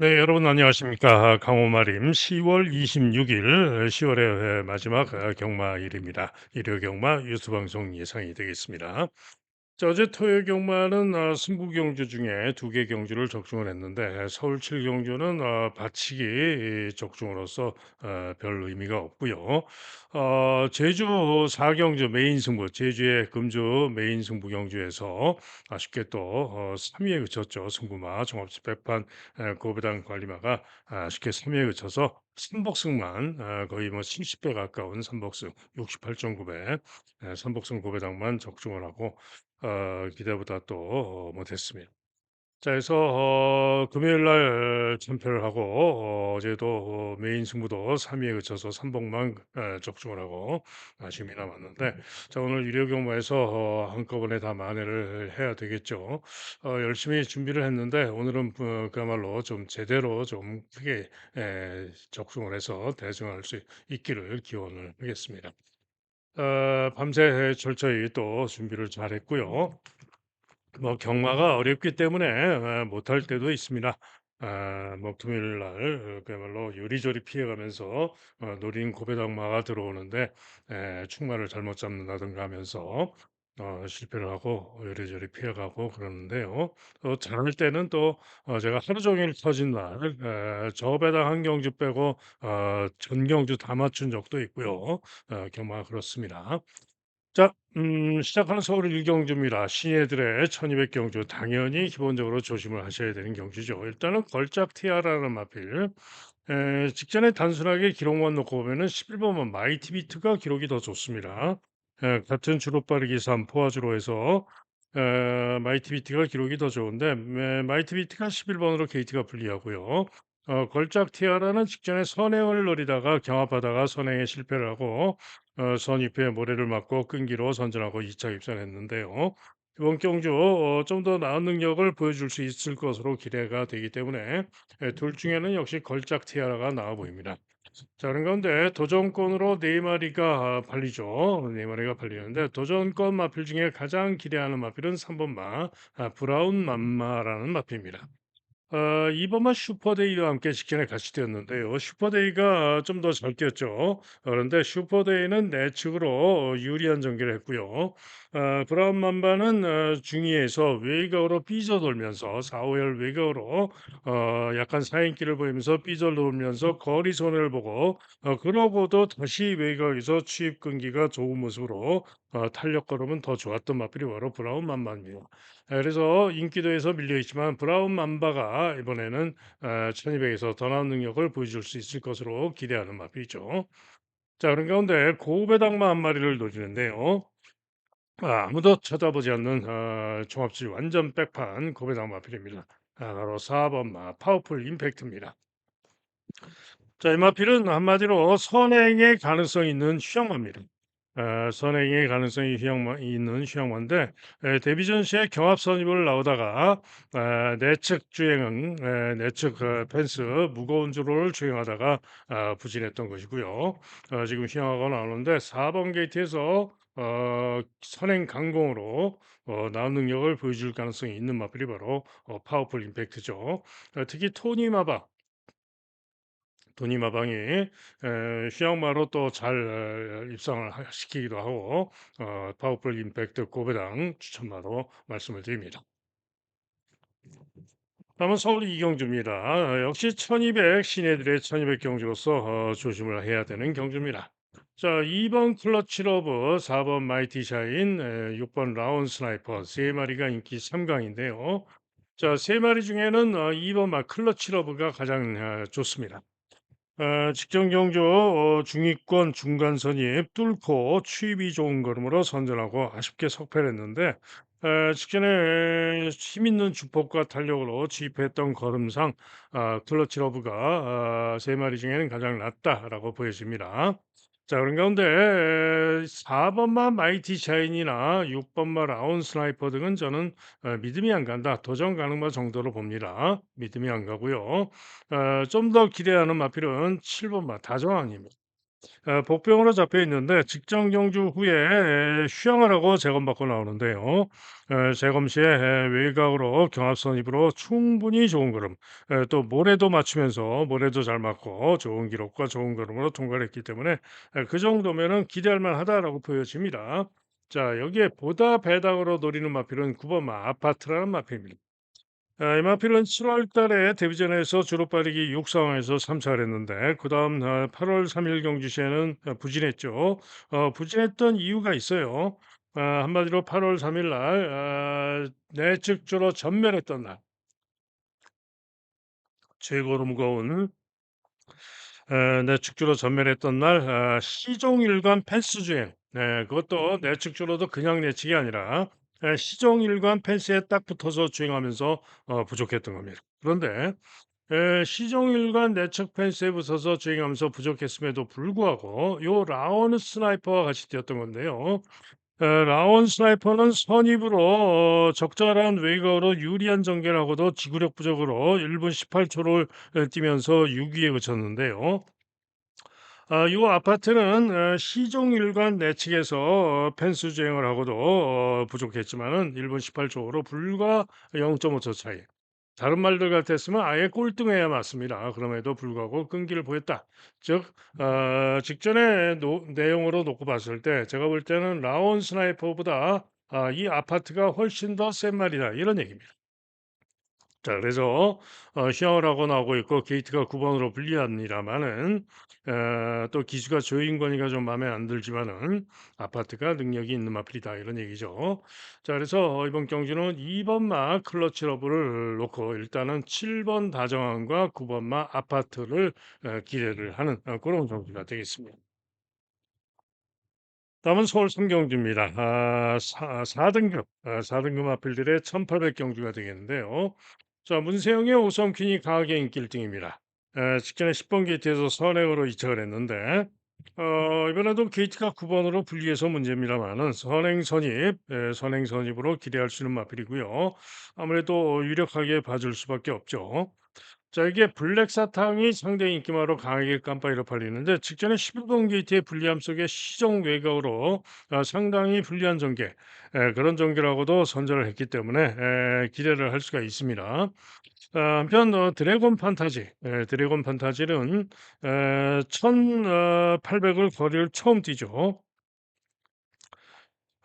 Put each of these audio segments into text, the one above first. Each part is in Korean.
네, 여러분 안녕하십니까. 강호마림 10월 26일 10월의 마지막 경마일입니다. 일요 경마 뉴스방송 예상이 되겠습니다. 자, 어제 토요 경마는 승부 경주 중에 두 개 경주를 적중을 했는데 서울 7경주는 바치기 적중으로서 별 의미가 없고요. 제주 4경주 메인 승부, 제주의 금주 메인 승부 경주에서 아쉽게 또 3위에 그쳤죠. 승부마 종합지 백판 고배당 관리마가 아쉽게 3위에 그쳐서 삼복승만 거의 뭐 70배 가까운 삼복승 68.9배 삼복승 고배당만 적중을 하고 기대보다 또 못했습니다. 자, 그래서 금요일 날 참패를 하고 어제도 메인 승부도 3위에 그쳐서 삼복만 적중을 하고 아쉬움이 남았는데, 자, 오늘 유료 경마에서 한꺼번에 다 만회를 해야 되겠죠. 열심히 준비를 했는데 오늘은 그야말로 좀 제대로 좀 크게 적중을 해서 대승할 수 있기를 기원을 하겠습니다. 밤새 철저히 또 준비를 잘 했고요. 뭐 경마가 어렵기 때문에 못할 때도 있습니다. 뭐 금요일 날 그야말로 요리조리 피해가면서 노린 고배당마가 들어오는데 충마를 잘못 잡는다든가 하면서 실패를 하고 요리조리 피해가고 그러는데요. 잘할 때는 또 제가 하루 종일 터진 날 저배당 한 경주 빼고 전 경주 다 맞춘 적도 있고요. 경마가 그렇습니다. 자, 시작하는 서울 일경주입니다. 신예들의 1200경주 당연히 기본적으로 조심을 하셔야 되는 경주죠. 일단은 걸작 티아라는 마필. 직전에 단순하게 기록만 놓고 보면은 11번만 마이티 비트가 기록이 더 좋습니다. 같은 주로 빠르기 3 포화주로 해서 마이티 비트가 기록이 더 좋은데 마이티 비트가 11번으로 게이트가 불리하고요. 걸작 티아라는 직전에 선행을 노리다가 경합하다가 선행에 실패를 하고 선입회에 모래를 맞고 끈기로 선전하고 2차 입선했는데요. 이번 경주 좀 더 나은 능력을 보여줄 수 있을 것으로 기대가 되기 때문에 둘 중에는 역시 걸작 티아라가 나아 보입니다. 자, 그런 가운데 도전권으로 네 마리가 팔리죠. 네 마리가 팔리는데 도전권 마필 중에 가장 기대하는 마필은 3번 브라운 맘마라는 마필입니다. 2번만 슈퍼데이와 함께 직전에 같이 뛰었는데요. 슈퍼데이가 좀 더 잘 뛰었죠. 그런데 슈퍼데이는 내측으로 유리한 전개를 했고요. 브라운 맘바는 중위에서 외곽으로 삐져돌면서 4, 5열 외곽으로 약간 사인기를 보이면서 삐져돌면서 거리 손해를 보고 그러고도 다시 외곽에서 취입 끈기가 좋은 모습으로 탄력 걸음은 더 좋았던 마필이 바로 브라운 맘바입니다. 그래서 인기도에서 밀려 있지만 브라운 맘바가 이번에는 1200에서 더 나은 능력을 보여줄 수 있을 것으로 기대하는 마필이죠. 자, 그런 가운데 고배당마 한 마리를 노리는데요. 아무도 쳐다보지 않는 종합지 완전 백판 고배당 마필입니다. 바로 4번 파워풀 임팩트입니다. 자, 이 마필은 한마디로 선행의 가능성이 있는 휴양마입니다. 선행의 가능성이 있는 휴양마인데 데뷔전 시에 경합 선입을 나오다가 내측 주행은 내측 펜스 무거운 주로를 주행하다가 부진했던 것이고요. 지금 휴양하고 나오는데 4번 게이트에서 선행 강공으로 나은 능력을 보여줄 가능성이 있는 마필이 바로 파워풀 임팩트죠. 특히 토니 마방이 휴양마로 또 잘 입상을 시키기도 하고 파워풀 임팩트 고배당 추천마로 말씀을 드립니다. 다음은 서울 이경주입니다. 역시 1200 신예들의 1200 경주로서 조심을 해야 되는 경주입니다. 자, 2번 클러치 러브, 4번 마이티 샤인, 6번 라운 스나이퍼 세 마리가 인기 3강인데요. 자, 세 마리 중에는 2번 클러치 러브가 가장 좋습니다. 직전 경주 중위권 중간 선입 뚫고 추입이 좋은 걸음으로 선전하고 아쉽게 석패를 했는데 직전에 힘 있는 주폭과 탄력으로 지입했던 걸음상 클러치 러브가 세 마리 중에는 가장 낫다라고 보여집니다. 자, 그런 가운데 4번마 마이티 샤인이나 6번마 라운 스나이퍼 등은 저는 믿음이 안 간다. 도전 가능마 정도로 봅니다. 믿음이 안 가고요. 좀 더 기대하는 마필은 7번 다정왕입니다. 복병으로 잡혀 있는데 직전 경주 후에 휴양을 하고 재검받고 나오는데요. 재검 시에 외곽으로 경합 선입으로 충분히 좋은 걸음, 또 모래도 맞추면서 모래도 잘 맞고 좋은 기록과 좋은 걸음으로 통과를 했기 때문에 그 정도면은 기대할 만하다라고 보여집니다. 자, 여기에 보다 배당으로 노리는 마필은 9번 아파트라는 마필입니다. 이 마필은 7월 달에 데뷔전에서 주로 빠르기 6 상황에서 3차를 했는데 그다음 8월 3일 경주시에는 부진했죠. 부진했던 이유가 있어요. 한마디로 8월 3일 날 내측조로 전멸했던 날 최고로 무거운 내측조로 전멸했던 날 시종일관 펜스 주행 그것도 내측조로도 그냥 내측이 아니라 시종일관 펜스에 딱 붙어서 주행하면서 부족했던 겁니다. 그런데 시종일관 내측 펜스에 붙어서 주행하면서 부족했음에도 불구하고 요 라온 스나이퍼와 같이 뛰었던 건데요. 라온 스나이퍼는 선입으로 적절한 외곽으로 유리한 전개를 하고도 지구력 부족으로 1분 18초를 뛰면서 6위에 그쳤는데요. 요 아파트는 시종일관 내측에서 펜스 주행을 하고도 부족했지만은 1분 18초로 불과 0.5초 차이. 다른 말들 같았으면 아예 꼴등해야 맞습니다. 그럼에도 불구하고 끈기를 보였다. 즉, 직전에 내용으로 놓고 봤을 때 제가 볼 때는 라온 스나이퍼보다 이 아파트가 훨씬 더 센 말이다. 이런 얘기입니다. 자, 그래서 시향을 하고 나오고 있고 게이트가 9 번으로 불리합니다마는 또 기수가 조인권이가 좀 마음에 안 들지만은 아파트가 능력이 있는 마필이다 이런 얘기죠. 자, 그래서 이번 경주는 2번 마 클러치 러브를 놓고 일단은 7번 다정함과 9번 마 아파트를 기대를 하는 그런 경주가 되겠습니다. 다음은 서울 삼경주입니다. 4등급, 4등급 마필들의 1800 경주가 되겠는데요. 자, 문세영의 오성퀸이 강하게 인기 1등입니다. 직전에 10번 게이트에서 선행으로 이착을 했는데, 이번에도 게이트가 9번으로 분리해서 문제입니다만은 선행 선입으로 기대할 수 있는 마필이고요. 아무래도 유력하게 봐줄 수밖에 없죠. 자, 이게 블랙 사탕이 상대 인기마로 강하게 깜빡이로 팔리는데 직전에 11번 게이트의 불리함 속에 시정 외곽으로 상당히 불리한 전개 그런 전개라고도 선전을 했기 때문에 기대를 할 수가 있습니다. 한편 드래곤 판타지는 1,800을 거리를 처음 뛰죠.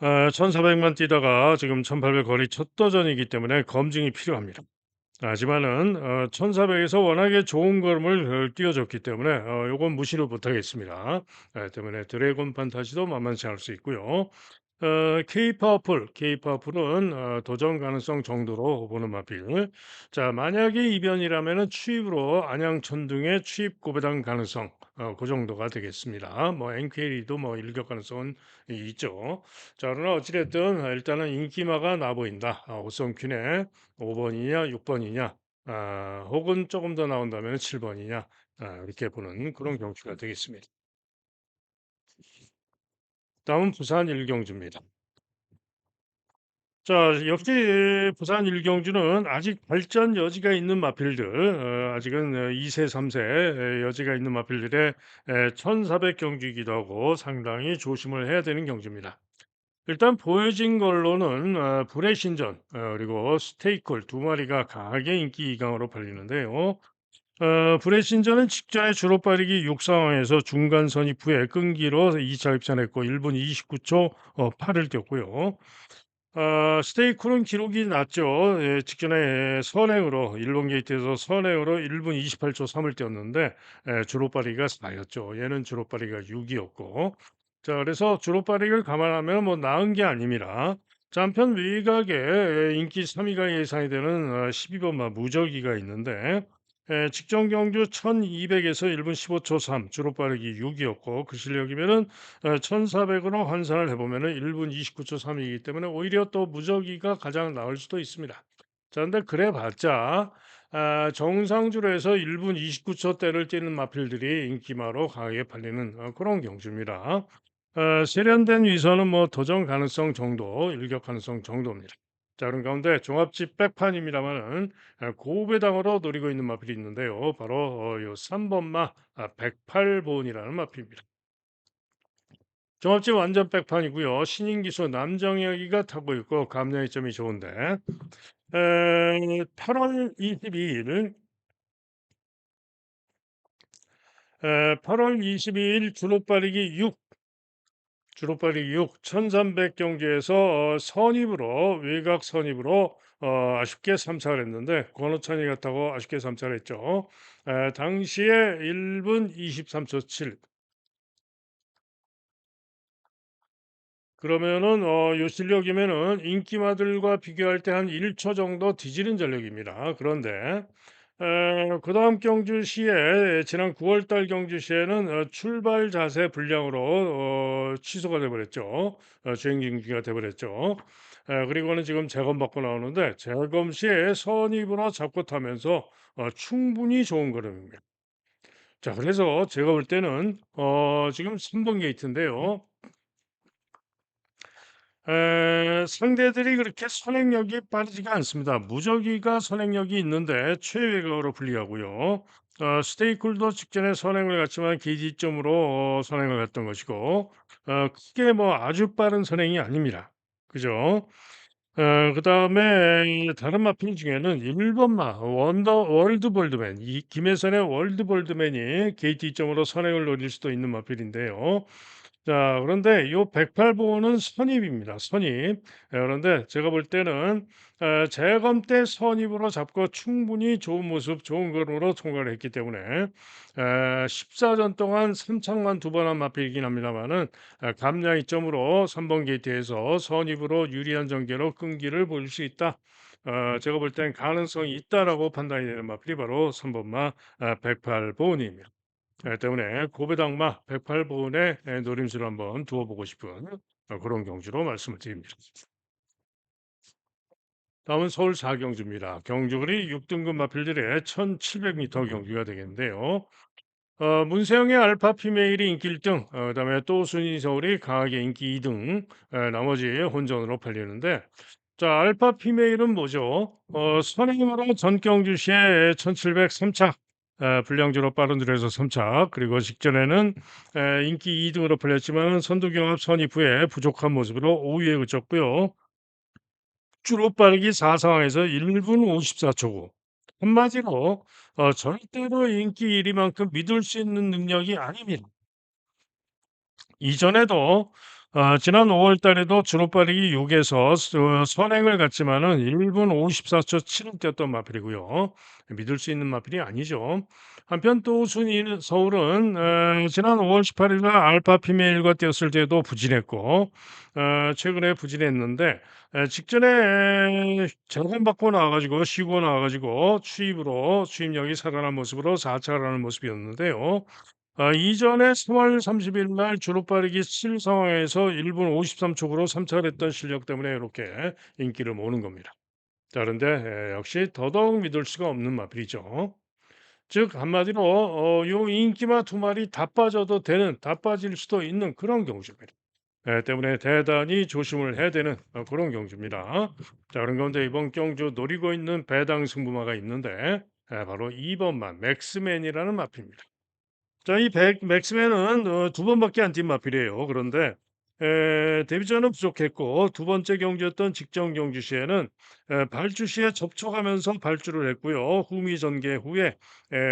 1,400만 뛰다가 지금 1,800 거리 첫 도전이기 때문에 검증이 필요합니다. 하지만은 1,400에서 워낙에 좋은 걸음을 띄워줬기 때문에 요건 무시를 못하겠습니다. 때문에 드래곤 판타지도 만만치 않을 수 있고요. K-파워풀은 도전 가능성 정도로 보는 마필. 자, 만약에 이변이라면은 추입으로 안양천 등의 추입 고배당 가능성 그 정도가 되겠습니다. 뭐 NQL도 뭐 일격 가능성은 있죠. 자, 그러나 어찌됐든 일단은 인기마가 나 보인다. 오성균의 5번이냐 6번이냐 혹은 조금 더 나온다면 7번이냐 이렇게 보는 그런 경주가 되겠습니다. 다음은 부산 일경주입니다. 자, 역시 부산 일경주는 아직 발전 여지가 있는 마필들, 아직은 2세, 3세 여지가 있는 마필들의 1400 경주이기도 하고 상당히 조심을 해야 되는 경주입니다. 일단 보여진 걸로는 불의 신전 그리고 스테이콜 두 마리가 강하게 인기 이강으로 팔리는데요. 불의 신전은 직전에 주로 빠르기 6 상황에서 중간 선입 후에 끈기로 2차 입선했고 1분 29초 8을 뛰었고요. 스테이크는 기록이 낮죠. 예, 직전에 선행으로 일본 게이트에서 선행으로 1분 28초 3을 뛰었는데 주로 빠르기가 4였죠. 얘는 주로 빠르기가 6이었고. 자, 그래서 주로 빠르기를 감안하면 뭐 나은 게 아닙니다. 자, 한편 외곽에 인기 3위가 예상이 되는 12번마 무적이가 있는데 직전 경주 1200에서 1분 15초 3 주로 빠르기 6이었고 그 실력이면은 1,400으로 환산을 해보면은 1분 29초 3이기 때문에 오히려 또 무적이가 가장 나을 수도 있습니다. 자, 근데 그래봤자 정상주로에서 1분 29초대를 뛰는 마필들이 인기마로 강하게 팔리는 그런 경주입니다. 세련된 위선은 뭐 도전 가능성 정도, 일격 가능성 정도입니다. 자, 그런 가운데 종합집 백판입니다만은 고배당으로 노리고 있는 마필이 있는데요. 바로 요 3번마 108번이라는 마필입니다. 종합지 완전 백판이고요. 신인 기수 남정혁이가 타고 있고 감량의 점이 좋은데 8월 22일 8월 22일 주로빠르기 6 1300 경주에서 선입으로 외곽 선입으로 아쉽게 3차를 했는데 권호찬이 갔다고 아쉽게 3차를 했죠. 당시에 1분 23초 7. 그러면은 요 실력이면은 인기마들과 비교할 때 한 1초 정도 뒤지는 전력입니다. 그런데 그다음 경주시에 지난 9월 달 경주시에는 출발 자세 불량으로 취소가 돼 버렸죠. 주행 중지가 돼 버렸죠. 그리고는 지금 재검받고 나오는데 재검 시에 선입으로 잡고 타면서 충분히 좋은 걸음입니다. 자, 그래서 제가 볼 때는 지금 3번 게이트인데요. 상대들이 그렇게 선행력이 빠르지가 않습니다. 무적기가 선행력이 있는데 최외곽으로 불리하고요. 스테이쿨도 직전에 선행을 갔지만 기지점으로 선행을 갔던 것이고 크게 뭐 아주 빠른 선행이 아닙니다. 그죠? 그다음에 다른 마필 중에는 1 번마 원더 월드볼드맨 이 김혜선의 월드볼드맨이 게이트 이점으로 선행을 노릴 수도 있는 마필인데요. 자, 그런데 요 108번은 선입입니다. 선입. 그런데 제가 볼 때는 재검 때 선입으로 잡고 충분히 좋은 모습, 좋은 걸음으로 통과를 했기 때문에 14전 동안 3착만 2번 한 마필이긴 합니다마는 감량 이점으로 3번 게이트에서 선입으로 유리한 전개로 끈기를 보일 수 있다. 제가 볼 땐 가능성이 있다라고 판단이 되는 마필이 바로 3번마 108번입니다. 때문에 고배당마 108번의 노림수를 한번 두어 보고 싶은 그런 경주로 말씀을 드립니다. 다음은 서울 4경주입니다. 경주거리 6등급 마필들의 1700m 경주가 되겠는데요. 문세영의 알파 피메일이 인기 1등, 그다음에 또 순위 서울이 강하게 인기 2등, 나머지 혼전으로 팔리는데, 자, 알파 피메일은 뭐죠? 선행으로 전경주시에 1703차, 불량주로 빠른 들에서 3차, 그리고 직전에는 인기 2등으로 팔렸지만 선두경합 선입 후에 부족한 모습으로 5위에 그쳤고요. 주로 빠르기 4상황에서 1분 54초고, 한마디로 절대로 인기 1위만큼 믿을 수 있는 능력이 아닙니다. 이전에도 지난 5월 달에도 주로 빠르기 6에서 선행을 갔지만은 1분 54초 7을 뛰었던 마필이고요. 믿을 수 있는 마필이 아니죠. 한편 또 순위는 서울은 지난 5월 18일 날 알파 피메일과 뛰었을 때도 부진했고 최근에 부진했는데 직전에 재검받고 나와가지고 쉬고 나와가지고 추입력이 살아난 모습으로 4차를 하는 모습이었는데요. 이전에 3월 30일 날 주로 빠르기 7 상황에서 1분 53초로 3차를 했던 실력 때문에 이렇게 인기를 모으는 겁니다. 자, 그런데 역시 더더욱 믿을 수가 없는 마필이죠. 즉 한마디로 요 인기마 두 마리 다 빠져도 되는, 다 빠질 수도 있는 그런 경주입니다. 때문에 대단히 조심을 해야 되는 그런 경주입니다. 자, 그런 가운데 이번 경주 노리고 있는 배당 승부마가 있는데 바로 2번만 맥스맨이라는 마필입니다. 자, 이 맥스맨은 두 번밖에 안 뛴 마필이에요. 그런데 데뷔전은 부족했고 두 번째 경주였던 직전 경주 시에는 발주 시에 접촉하면서 발주를 했고요. 후미 전개 후에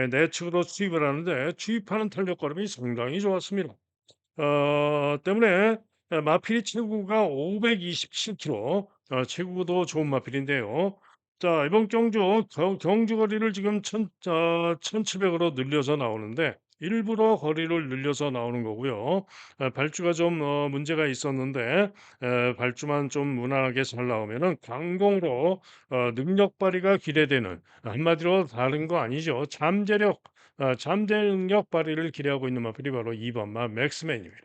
내측으로 추입을 하는데 추입하는 탄력 걸음이 상당히 좋았습니다. 때문에 마필이 최고가 527km, 최고도 좋은 마필인데요. 자, 이번 경주 경주 거리를 지금 1700으로 늘려서 나오는데 일부러 거리를 늘려서 나오는 거고요. 발주가 좀 문제가 있었는데 발주만 좀 무난하게 잘 나오면은 강공으로 능력 발휘가 기대되는, 한마디로 다른 거 아니죠. 잠재 능력 발휘를 기대하고 있는 마필이 바로 2번마 맥스맨입니다.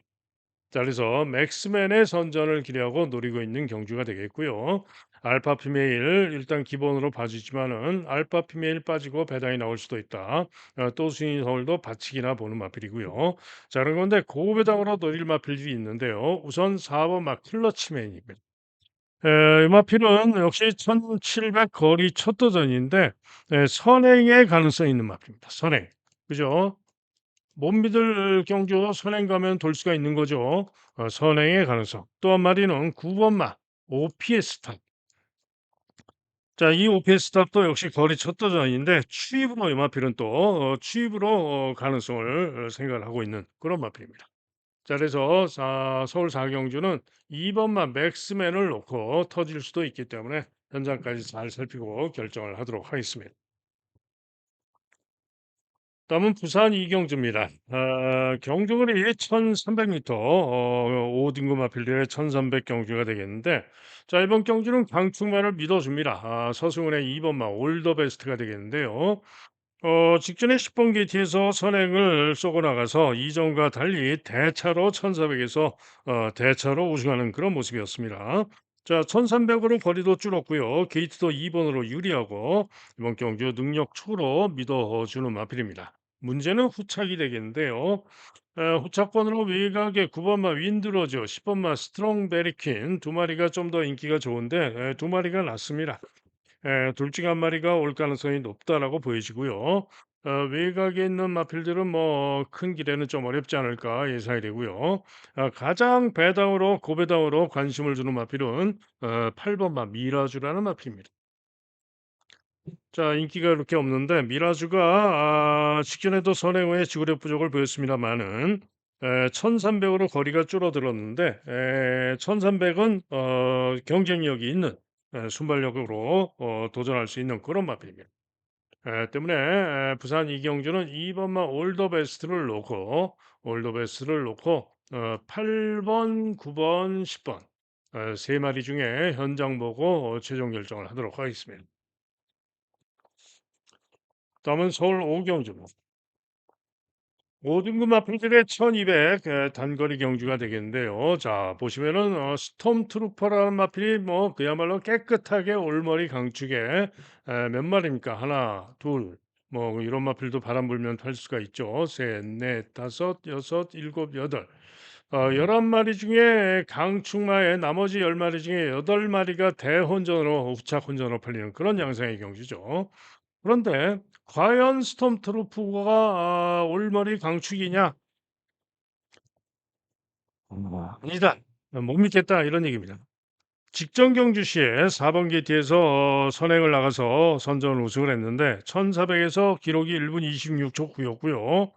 자, 그래서 맥스맨의 선전을 기대하고 노리고 있는 경주가 되겠고요. 알파 피메일 일단 기본으로 봐주지만은 알파 피메일 빠지고 배당이 나올 수도 있다. 또 순위 서울도 받치기나 보는 마필이고요. 자, 그런 건데 고배당으로 노릴 마필들이 있는데요. 우선 4번 마클러치맨입니다. 이 마필은 역시 1700 거리 첫 도전인데 선행의 가능성이 있는 마필입니다. 선행. 그죠? 못 믿을 경주 선행 가면 돌 수가 있는 거죠. 선행의 가능성. 또 한 마리는 9번마 OPS 탑. 자, 이 OPS 탑도 역시 거리 첫 도전인데 추입으로 이 마필은 또 추입으로 가능성을 생각을 하고 있는 그런 마필입니다. 자, 그래서 서울 4경주는 2번마 맥스맨을 놓고 터질 수도 있기 때문에 현장까지 잘 살피고 결정을 하도록 하겠습니다. 다음은 부산 이경주입니다. 경주거리 1300m, 5등급 마필들의 1300 경주가 되겠는데, 자, 이번 경주는 강충만을 믿어줍니다. 서승훈의 2번마 올더 베스트가 되겠는데요. 직전에 10번 게이트에서 선행을 쏘고 나가서 이전과 달리 대차로 1400에서 대차로 우승하는 그런 모습이었습니다. 자, 1300으로 거리도 줄었고요. 게이트도 2번으로 유리하고 이번 경주 능력 초로 믿어주는 마필입니다. 문제는 후착이 되겠는데요. 후착권으로 외곽에 9번마 윈드로즈, 10번마 스트롱베리퀸 두 마리가 좀 더 인기가 좋은데 두 마리가 낫습니다. 둘 중에 한 마리가 올 가능성이 높다라고 보여지고요. 외곽에 있는 마필들은 뭐 큰 기대는 좀 어렵지 않을까 예상이 되고요. 가장 배당으로 고배당으로 관심을 주는 마필은 8번마 미라주라는 마필입니다. 자, 인기가 그렇게 없는데 미라주가 직전에도 선행 후에 지구력 부족을 보였습니다만은 1300으로 거리가 줄어들었는데 1300은 경쟁력이 있는 순발력으로 도전할 수 있는 그런 마필입니다. 때문에 부산 이경주는 2번마 올더 베스트를 놓고 8번, 9번, 10번 세 마리 중에 현장 보고 최종 결정을 하도록 하겠습니다. 다음은 서울 오경주입니다. 5등급 마필들의 1200 단거리 경주가 되겠는데요. 자, 보시면은 스톰트루퍼라는 마필이 뭐 그야말로 깨끗하게 올머리 강축에 몇 마리입니까? 하나, 둘, 뭐 이런 마필도 바람 불면 탈 수가 있죠. 셋, 넷, 다섯, 여섯, 일곱, 여덟. 11마리 중에 강축마에 나머지 10마리 중에 8마리가 대혼전으로 후착 혼전으로 팔리는 그런 양상의 경주죠. 그런데 과연 스톰트루퍼가 올머리 강축이냐? 아니다. 못 믿겠다 이런 얘기입니다. 직전 경주 시에 4번 게이트에서 선행을 나가서 선전 우승을 했는데 1400에서 기록이 1분 26초 9였고요.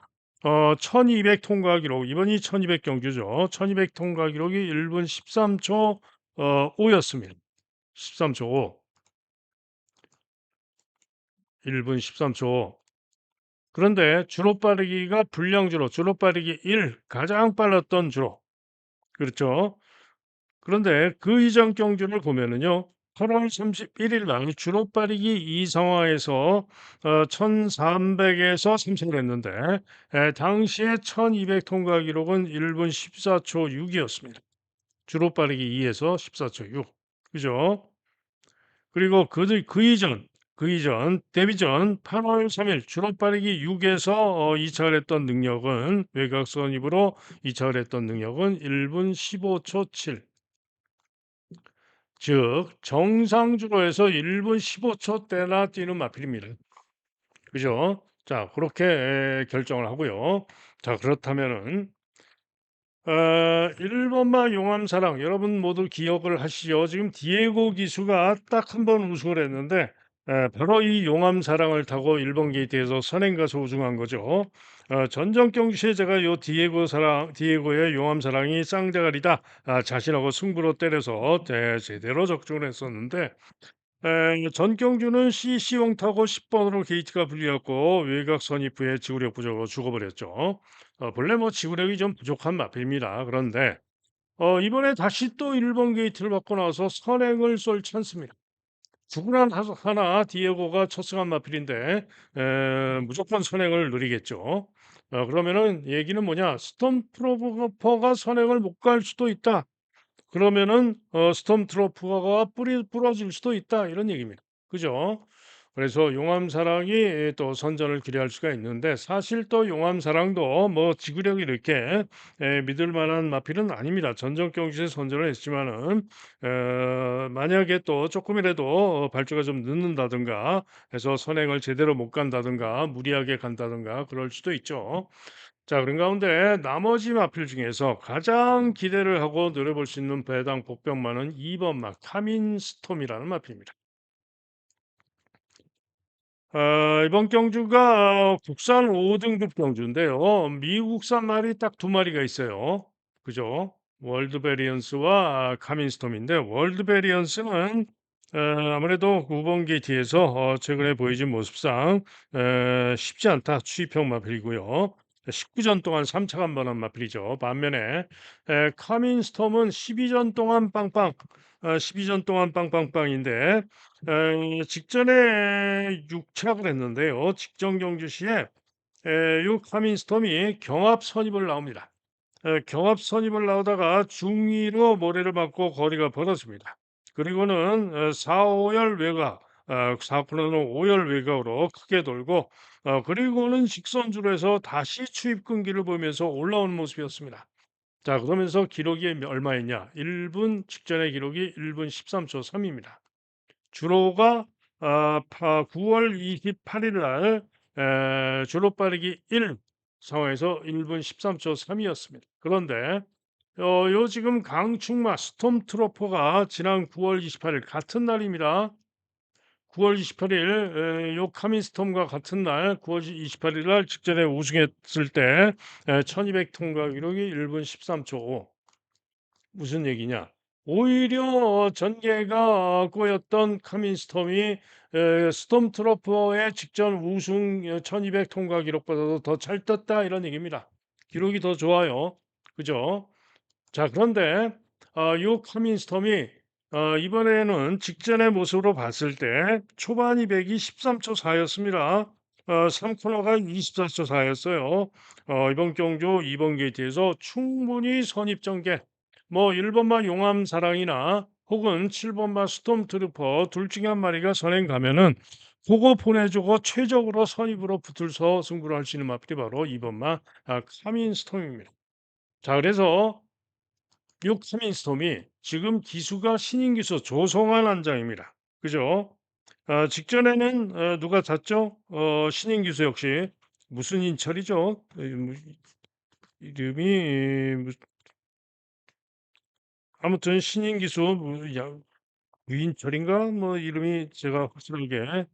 1200 통과 기록 이번이 1200 경주죠. 1200 통과 기록이 1분 13초 5였습니다. 13초 5. 1분 13초 5. 그런데 주로 빠르기가 주로 빠르기 1 가장 빨랐던 주로. 그렇죠. 그런데 그 이전 경주를 보면은요. 8월 31일 날 주로 빠르기 이 상황에서 1300에서 참석을 했는데 당시에 1200 통과 기록은 1분 14초 6이었습니다. 주로 빠르기 2에서 14초 6. 그죠? 그리고 그 이전 데뷔 전 8월 3일 주로 빠르기 6에서 이착을 했던 능력은 외곽선 입으로 이착을 했던 능력은 1분 15초 7. 즉 정상주로에서 1분 15초대나 뛰는 마필입니다. 그죠? 자, 그렇게 결정을 하고요. 자, 그렇다면은 1번마 용암사랑 여러분 모두 기억을 하시죠? 지금 디에고 기수가 딱 한 번 우승을 했는데 바로 이 용암사랑을 타고 1번 게이트에서 선행 가서 우승한 거죠. 전전 경기시에 제가 요 디에고의 용암사랑이 쌍대가리다 자신하고 승부로 때려서 제대로 적중을 했었는데 전경주는 CC용 타고 10번으로 게이트가 불리었고 외곽 선입부에 지구력 부족으로 죽어버렸죠. 본래 뭐 지구력이 좀 부족한 마필입니다. 그런데 이번에 다시 또 1번 게이트를 받고 나서 선행을 쏠 찬스입니다. 누구나 하나 디에고가 첫 승한 마필인데 무조건 선행을 누리겠죠. 그러면은 얘기는 뭐냐? 스톰 프로버가 선행을 못 갈 수도 있다. 그러면은 스톰트루퍼가 뿌리 부러질 수도 있다 이런 얘기입니다. 그죠? 그래서 용암사랑이 또 선전을 기대할 수가 있는데 사실 또 용암사랑도 뭐 지구력이 이렇게 믿을 만한 마필은 아닙니다. 전적 경기에 선전을 했지만은 만약에 또 조금이라도 발주가 좀 늦는다든가 해서 선행을 제대로 못 간다든가 무리하게 간다든가 그럴 수도 있죠. 자, 그런 가운데 나머지 마필 중에서 가장 기대를 하고 노려볼 수 있는 배당 복병마는 2번 마 카민 스톰이라는 마필입니다. 이번 경주가 국산 5등급 경주인데요. 미국산 말이 딱 두 마리가 있어요. 그죠? 월드 베리언스와 카민스톰인데 월드 베리언스는 아무래도 9번 게이트에서 최근에 보여진 모습상 쉽지 않다 추이평 마필이고요. 19전 동안 3차가 한 번한 마필이죠. 반면에 카민스톰은 12전 동안 빵빵 12전 동안 빵빵빵인데 직전에 6착을 했는데요. 직전 경주 시에 요 카민스톰이 경합 선입을 나옵니다. 경합 선입을 나오다가 중위로 모래를 맞고 거리가 벌어집니다. 그리고는 4-5열 외곽, 4코너는 5열 외곽으로 크게 돌고 그리고는 직선주로 해서 다시 추입 끈기를 보이면서 올라오는 모습이었습니다. 자, 그러면서 기록이 얼마였냐? 1분 직전의 기록이 1분 13초 3입니다. 주로가 9월 28일 날 주로 빠르기 1 상황에서 1분 13초 3이었습니다. 그런데 요 지금 강충마 스톰트로퍼가 지난 9월 28일 같은 날입니다. 9월 28일 요 카미스톰과 같은 날 9월 28일 날 직전에 우승했을 때 1200 통과 기록이 1분 13초 5. 무슨 얘기냐? 오히려 전개가 꼬였던 카민스톰이 스톰 트로퍼의 직전 우승 1200 통과 기록보다도 더 잘 떴다 이런 얘기입니다. 기록이 더 좋아요. 그죠? 자, 그런데 요 카민스톰이 이번에는 직전의 모습으로 봤을 때 초반 200이 13초 4였습니다. 3코너가 24초 4였어요. 이번 경주 2번 게이트에서 충분히 선입전개 뭐 1번마 용암사랑이나 혹은 7번마 스톰트루퍼 둘 중에 한 마리가 선행 가면은 그거 보내주고 최적으로 선입으로 붙을서 승부를 할 수 있는 마필이 바로 2번마 카민스톰입니다. 자, 그래서 요 카민스톰이 지금 기수가 신인 기수 조성환 안장입니다. 그죠? 직전에는 누가 탔죠? 신인 기수 역시 무슨 인철이죠? 이름이 아무튼 신인 기수 유인철인가? 뭐 이름이 제가 확실하게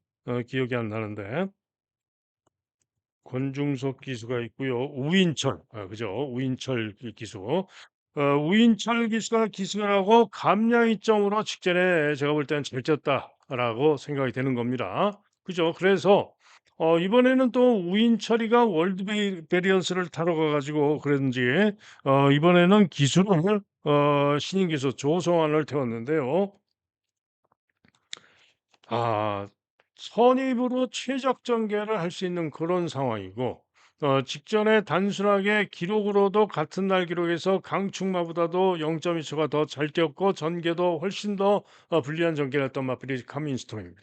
기억이 안 나는데 권중석 기수가 있고요. 우인철, 그죠? 우인철 기수. 우인철 기수가 기승을 하고 감량이점으로 직전에 제가 볼 때는 잘 쳤다라고 생각이 되는 겁니다. 그죠? 그래서 이번에는 또 우인철이가 월드 베리언스를 타러 가가지고 그런지 이번에는 기수를 신인 기수 조성환을 태웠는데요. 아, 선입으로 최적 전개를 할 수 있는 그런 상황이고 직전에 단순하게 기록으로도 같은 날 기록에서 강충마보다도 0.2초가 더 잘 뛰었고 전개도 훨씬 더 불리한 전개를 했던 마필이 카민스톰입니다.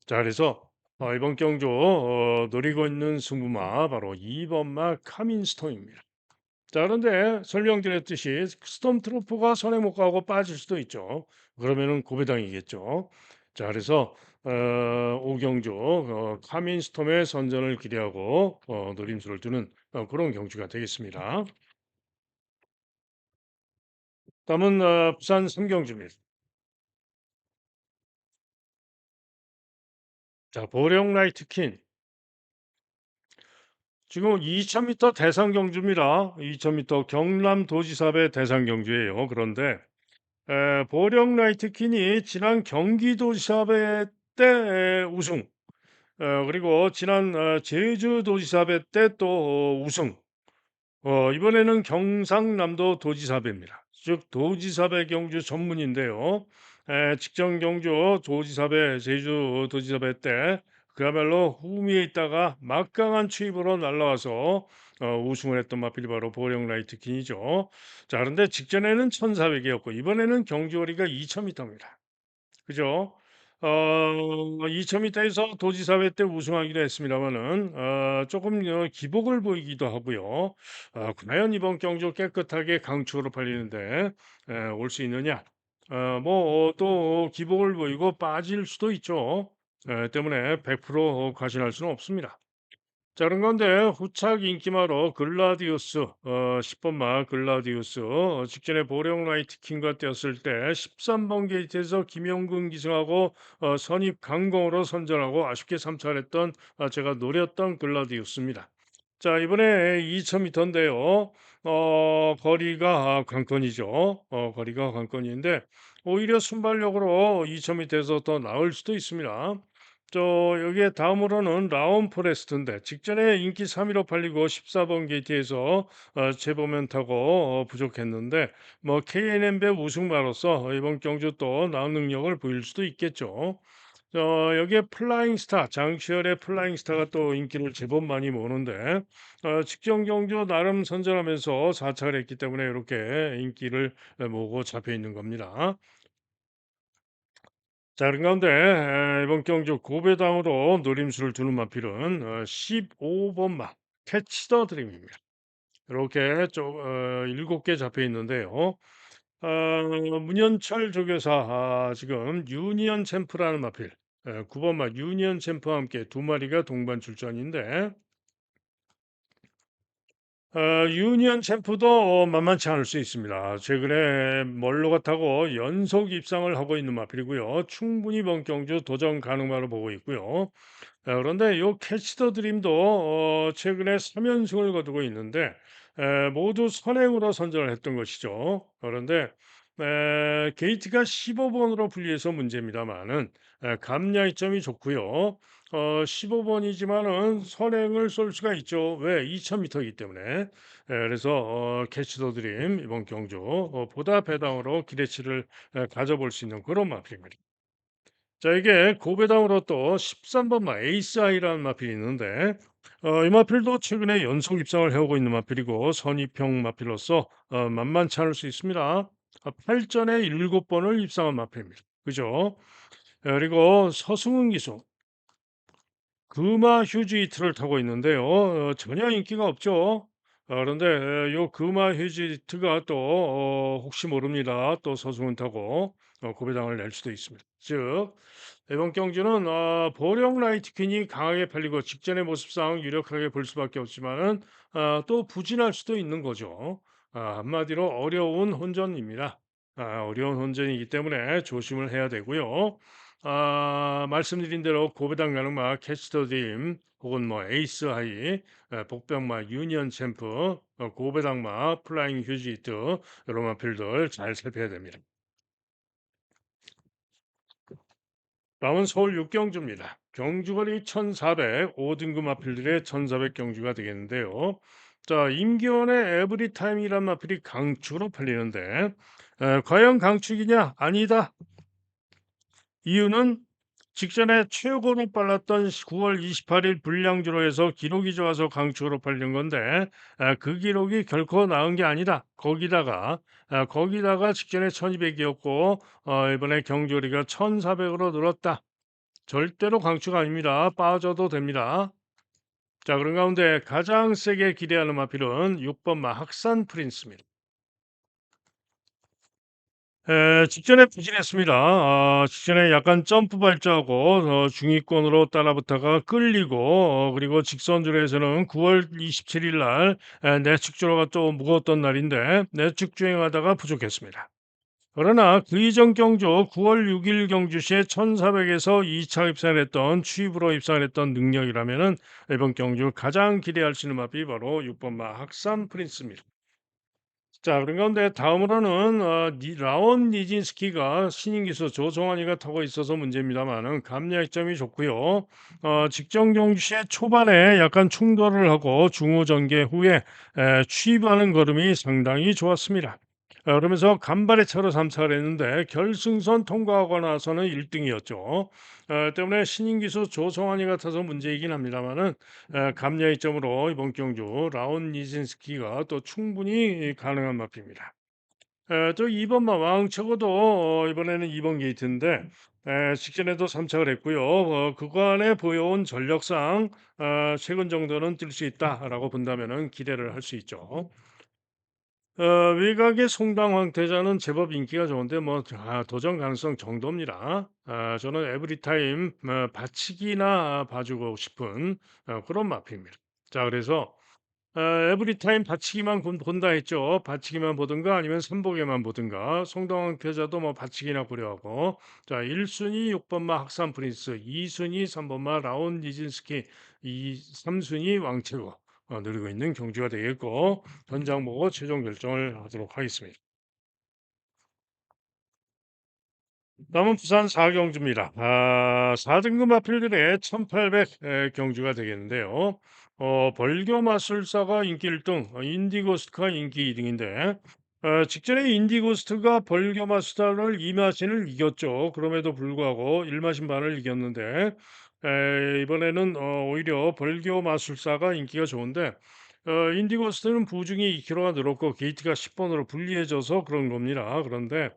자, 그래서 이번 경주 노리고 있는 승부마 바로 2번마 카민스톰입니다. 자, 그런데 설명드렸듯이 스톰트루퍼가 손에 못 가고 빠질 수도 있죠. 그러면은 고배당이겠죠. 자, 그래서 오경주 카민스톰의 선전을 기대하고 노림수를 두는 그런 경주가 되겠습니다. 다음은 부산 삼경주입니다. 자, 보령 라이트킨 지금 2000m 대상 경주입니다. 2000m 경남 도지사배 대상 경주예요. 그런데 보령 라이트킨이 지난 경기도지사배 때 우승, 그리고 지난 제주도지사배 때 또 우승, 이번에는 경상남도 도지사배입니다. 즉 도지사배 경주 전문인데요. 직전 경주 도지사배 제주도지사배 때 그야말로 후미에 있다가 막강한 추입으로 날라와서 우승을 했던 마필이 바로 보령 라이트킨이죠. 자, 그런데 직전에는 1400이었고 이번에는 경주거리가 2000m입니다. 그죠? 2000m에서 도지사회 때 우승하기도 했습니다마는 조금 기복을 보이기도 하고요. 과연 이번 경주 깨끗하게 강추로 팔리는데 올 수 있느냐? 뭐 또 기복을 보이고 빠질 수도 있죠. 때문에 100% 과신할 수는 없습니다. 자, 그런 건데 후착 인기마로 글라디우스 10번 마 글라디우스 직전에 보령 라이트킹과 뛰었을 때 13번 게이트에서 김용근 기승하고 선입 강공으로 선전하고 아쉽게 삼차했던 제가 노렸던 글라디우스입니다. 자, 이번에 2000m인데요. 거리가 관건이죠. 거리가 관건인데 오히려 순발력으로 2000m에서 더 나을 수도 있습니다. 여기에 다음으로는 라온 포레스트인데 직전에 인기 3위로 팔리고 14번 게이트에서 재보면 타고 부족했는데 뭐 KNN배 우승마로서 이번 경주 또 나은 능력을 보일 수도 있겠죠. 여기에 플라잉 스타 장시열의 플라잉 스타가 또 인기를 제법 많이 모으는데 직전 경주 나름 선전하면서 4착을 했기 때문에 이렇게 인기를 모으고 잡혀 있는 겁니다. 자, 그런 가운데 이번 경주 고배당으로 노림수를 두는 마필은 15번 마 캐치 더 드림입니다. 이렇게 좀 7개 잡혀 있는데요. 문현철 조교사 지금 유니언 챔프라는 마필 9번 마 유니언 챔프와 함께 두 마리가 동반 출전인데 유니언 챔프도 만만치 않을 수 있습니다. 최근에 멀로가 타고 연속 입상을 하고 있는 마필이고요. 충분히 이번 경주 도전 가능마로 보고 있고요. 그런데 요 캐치 더 드림도 최근에 3연승을 거두고 있는데 모두 선행으로 선전을 했던 것이죠. 그런데 게이트가 15번으로 분리해서 문제입니다만은 감량이점이 좋고요. 15번이지만은 선행을 쏠 수가 있죠. 왜? 2000m이기 때문에. 그래서 캐치 더 드림 이번 경주 보다 배당으로 기대치를 가져볼 수 있는 그런 마필입니다. 자, 이게 고배당으로 또 13번 마 에이스 아이라는 마필이 있는데 이 마필도 최근에 연속 입상을 해오고 있는 마필이고 선입형 마필로서 만만치 않을 수 있습니다. 8전에 7번을 입상한 마필입니다. 그죠? 그리고 서승훈 기수 금화 휴지 이트를 타고 있는데요. 전혀 인기가 없죠. 그런데 요 금화 휴지 이트가 또 혹시 모릅니다. 또 서승훈 타고 고배당을 낼 수도 있습니다. 즉 이번 경주는 보령 라이트퀸이 강하게 팔리고 직전의 모습상 유력하게 볼 수밖에 없지만은 또 부진할 수도 있는 거죠. 한마디로 어려운 혼전입니다. 어려운 혼전이기 때문에 조심을 해야 되고요. 말씀드린 대로 고배당 가능마 캐스터dim 혹은 뭐 에이스 하이, 복병마 유니언 챔프, 고배당마 플라잉 휴지트 이런 마필들 잘 살펴야 됩니다. 다음은 서울 육경주입니다. 경주거리 1400, 5등급 마필들의 1400 경주가 되겠는데요. 자, 임기원의 에브리타임이란 마필이 강추로 팔리는데 과연 강축이냐? 아니다. 이유는 직전에 최고로 빨랐던 9월 28일 불량주로 해서 기록이 좋아서 강축으로 팔린 건데 그 기록이 결코 나은 게 아니다. 거기다가 직전에 1200이었고 이번에 경주거리가 1400으로 늘었다. 절대로 강추가 아닙니다. 빠져도 됩니다. 자, 그런 가운데 가장 세게 기대하는 마필은 6번 마 학산 프린스입니다. 직전에 부진했습니다. 직전에 약간 점프 발자하고 중위권으로 따라붙다가 끌리고 그리고 직선주로에서는 9월 27일 날 내축주로가 또 무거웠던 날인데 내축 주행하다가 부족했습니다. 그러나 그 이전 경주 9월 6일 경주시에 1400에서 2차 입상을 했던 취입으로 입상을 했던 능력이라면은 이번 경주 가장 기대할 수 있는 마필이 바로 6번 마 학산 프린스입니다. 자, 그런 가운데 다음으로는 라온 니진스키가 신인 기수 조성환이가 타고 있어서 문제입니다만은 감량점이 좋고요. 직전 경주시에 초반에 약간 충돌을 하고 중후 전개 후에 취입하는 걸음이 상당히 좋았습니다. 그러면서 간발의 차로 3차를 했는데 결승선 통과하고 나서는 1등이었죠. 때문에 신인 기수 조성환이 같아서 문제이긴 합니다만은 감량의 점으로 이번 경주 라온 니진스키가 또 충분히 가능한 마피입니다. 또 2번 마왕 적어도 이번에는 2번 게이트인데 직전에도 3착을 했고요. 그간에 보여온 전력상 최근 정도는 뛸 수 있다라고 본다면은 기대를 할 수 있죠. 외곽의 송당 황태자는 제법 인기가 좋은데 뭐 도전 가능성 정도입니다. 저는 에브리타임 받치기나 봐주고 싶은 그런 마필입니다. 자 그래서 에브리타임 받치기만 본다 했죠. 받치기만 보든가 아니면 삼보개만 보든가. 송당 황태자도 뭐 받치기나 고려하고. 자 1 순위 6 번마 학산 프린스, 2 순위 3 번마 라온 니진스키, 3 순위 왕채구 누리고 있는 경주가 되겠고 현장 보고 최종 결정을 하도록 하겠습니다. 남은 부산 4경주입니다. 4등급 마필들의 1800 경주가 되겠는데요. 벌교 마술사가 인기 1등, 인디고스트가 인기 2등인데 직전에 인디고스트가 벌교 마술사를 2마신을 이겼죠. 그럼에도 불구하고 1마신 반을 이겼는데 이번에는 오히려 벌교 마술사가 인기가 좋은데 인디고스트는 부중이 2kg가 늘었고 게이트가 10번으로 불리해져서 그런 겁니다. 그런데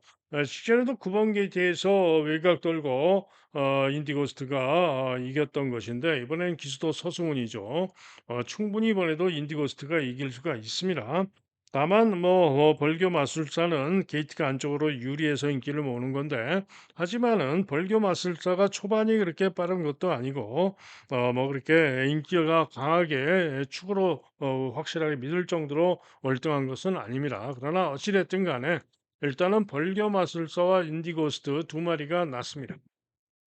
직전에도 9번 게이트에서 외곽 돌고 인디고스트가 이겼던 것인데 이번엔 기수도 서승훈이죠. 충분히 이번에도 인디고스트가 이길 수가 있습니다. 다만 뭐 벌교 마술사는 게이트가 안쪽으로 유리해서 인기를 모으는 건데 하지만은 벌교 마술사가 초반이 그렇게 빠른 것도 아니고 뭐 그렇게 인기가 강하게 축으로 확실하게 믿을 정도로 월등한 것은 아닙니다. 그러나 어찌 됐든 간에 일단은 벌교 마술사와 인디고스트 두 마리가 났습니다.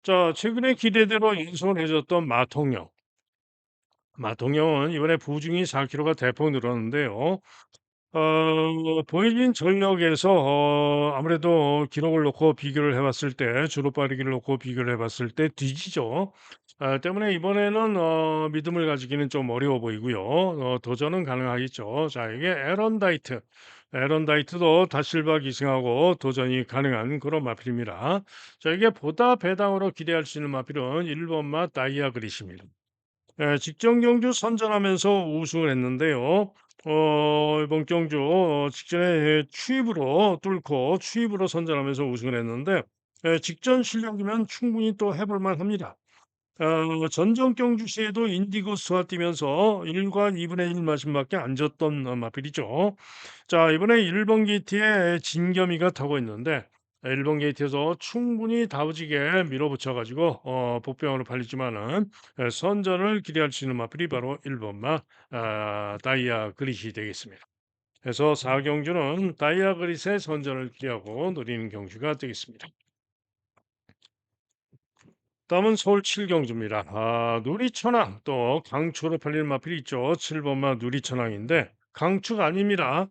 자, 최근에 기대대로 연손해줬던 마통령. 마통령은 이번에 부중이 4kg가 대폭 늘었는데요. 보이진 전력에서 아무래도 기록을 놓고 비교를 해 봤을 때 주로 빠르기를 놓고 비교를 해 봤을 때 뒤지죠. 때문에 이번에는 믿음을 가지기는 좀 어려워 보이고요. 도전은 가능하겠죠. 자 이게 에런다이트. 에런다이트도 다실바 기승하고 도전이 가능한 그런 마필입니다. 자 이게 보다 배당으로 기대할 수 있는 마필은 1 번마 다이아 그릿입니다. 직전 경주 선전하면서 우승을 했는데요. 이번 경주 직전에 추입으로 뚫고 추입으로 선전하면서 우승을 했는데 직전 실력이면 충분히 또 해볼 만합니다. 전정 경주 시에도 인디고스와 뛰면서 1과 2분의 1 마신밖에 안 졌던 마필이죠. 자 이번에 1번 게이트에 진겸이가 타고 있는데 1번 게이트에서 충분히 다부지게 밀어붙여 가지고 복병으로 팔리지만은 선전을 기대할 수 있는 마필이 바로 1 번마 다이아 그릿이 되겠습니다. 그래서 4 경주는 다이아 그릿의 선전을 기대하고 노리는 경주가 되겠습니다. 다음은 서울 7 경주입니다. 누리천왕 또 강추로 팔리는 마필이 있죠. 7 번마 누리천왕인데 강추가 아닙니다.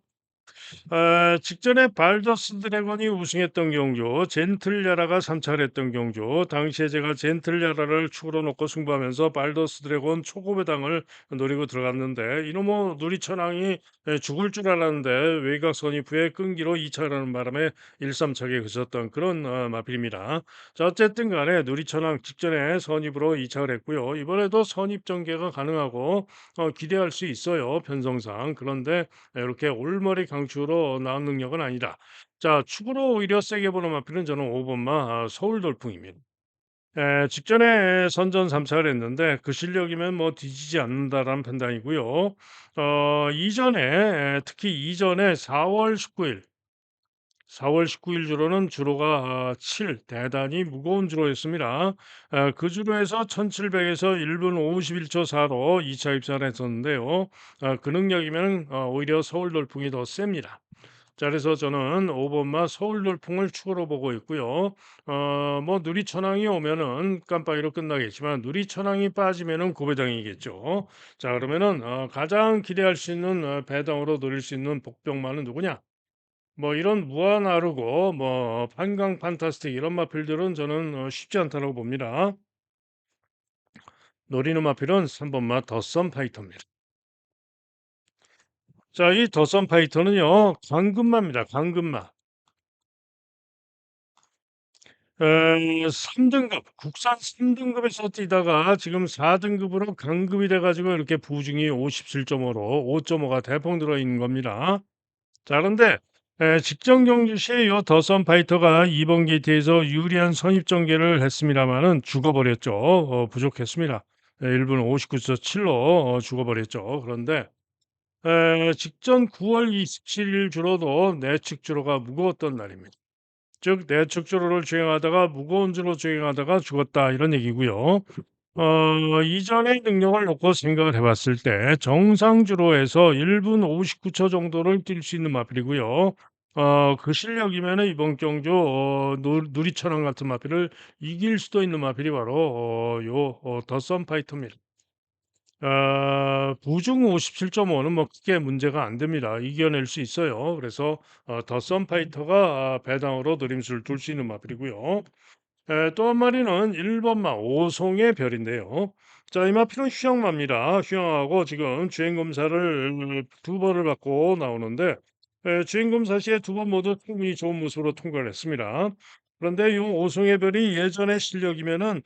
직전에 발더스 드래곤이 우승했던 경주, 젠틀야라가 3차를 했던 경주, 당시에 제가 젠틀야라를 축으로 놓고 승부하면서 발더스 드래곤 초고배당을 노리고 들어갔는데 이놈의 누리천왕이 죽을 줄 알았는데 외곽 선입후에 끈기로 2차라는 바람에 1-3차게 그쳤던 그런 마필입니다. 자 어쨌든 간에 누리천왕 직전에 선입으로 2차를 했고요. 이번에도 선입 전개가 가능하고 기대할 수 있어요. 편성상. 그런데 이렇게 올머리 강추로 나온 능력은 아니다. 자, 축으로 오히려 세게 보는 마필은 저는 5 번마 서울 돌풍입니다. 직전에 선전 3차를 했는데 그 실력이면 뭐 뒤지지 않는다라는 판단이고요. 이전에 특히 이전에 4월 19일 4월 19일 주로는 주로가 7 대단히 무거운 주로였습니다. 그 주로에서 1700에서 1분 51초 4로 2차 입산을 했었는데요. 그 능력이면 오히려 서울 돌풍이 더 셉니다. 자 그래서 저는 5 번마 서울 돌풍을 축으로 보고 있고요. 뭐 누리천왕이 오면은 깜빡이로 끝나겠지만 누리천왕이 빠지면은 고배당이겠죠. 자 그러면은 가장 기대할 수 있는 배당으로 노릴 수 있는 복병마는 누구냐? 뭐 이런 무한하르고 뭐 판강 판타스틱 이런 마필들은 저는 쉽지 않다고 봅니다. 노리는 마필은 3 번마 더썸 파이터입니다. 자 이 더썸 파이터는요. 강금마입니다. 강금마. 3 등급 국산 3 등급에서 뛰다가 지금 4 등급으로 강급이 돼 가지고 이렇게 부중이 57.5로 5.5가 대폭 늘어 있는 겁니다. 자 그런데 직전 경주 시에 요 더선 파이터가 2번 게이트에서 유리한 선입 전개를 했습니다마는 죽어버렸죠. 부족했습니다. 1분 59.7로 죽어버렸죠. 그런데 직전 9월 27일 주로도 내측 주로가 무거웠던 날입니다. 즉 내측 주로를 주행하다가 무거운 주로 주행하다가 죽었다 이런 얘기고요. 이전의 능력을 놓고 생각을 해 봤을 때 정상 주로에서 1분 59초 정도를 뛸 수 있는 마필이고요. 그 실력이면은 이번 경주 누 누리천왕 같은 마필을 이길 수도 있는 마필이 바로 더선 파이터입니다. 부중 57.5는 뭐 크게 문제가 안 됩니다. 이겨낼 수 있어요. 그래서 더선 파이터가 배당으로 노림수를 둘 수 있는 마필이고요. 또 한 마리는 1 번마 오송의 별인데요. 자, 이 마필은 휴양마입니다. 휴양하고 지금 주행 검사를 두 번을 받고 나오는데 주행 검사 시에 두 번 모두 충분히 좋은 모습으로 통과를 했습니다. 그런데 이 오송의 별이 예전의 실력이면은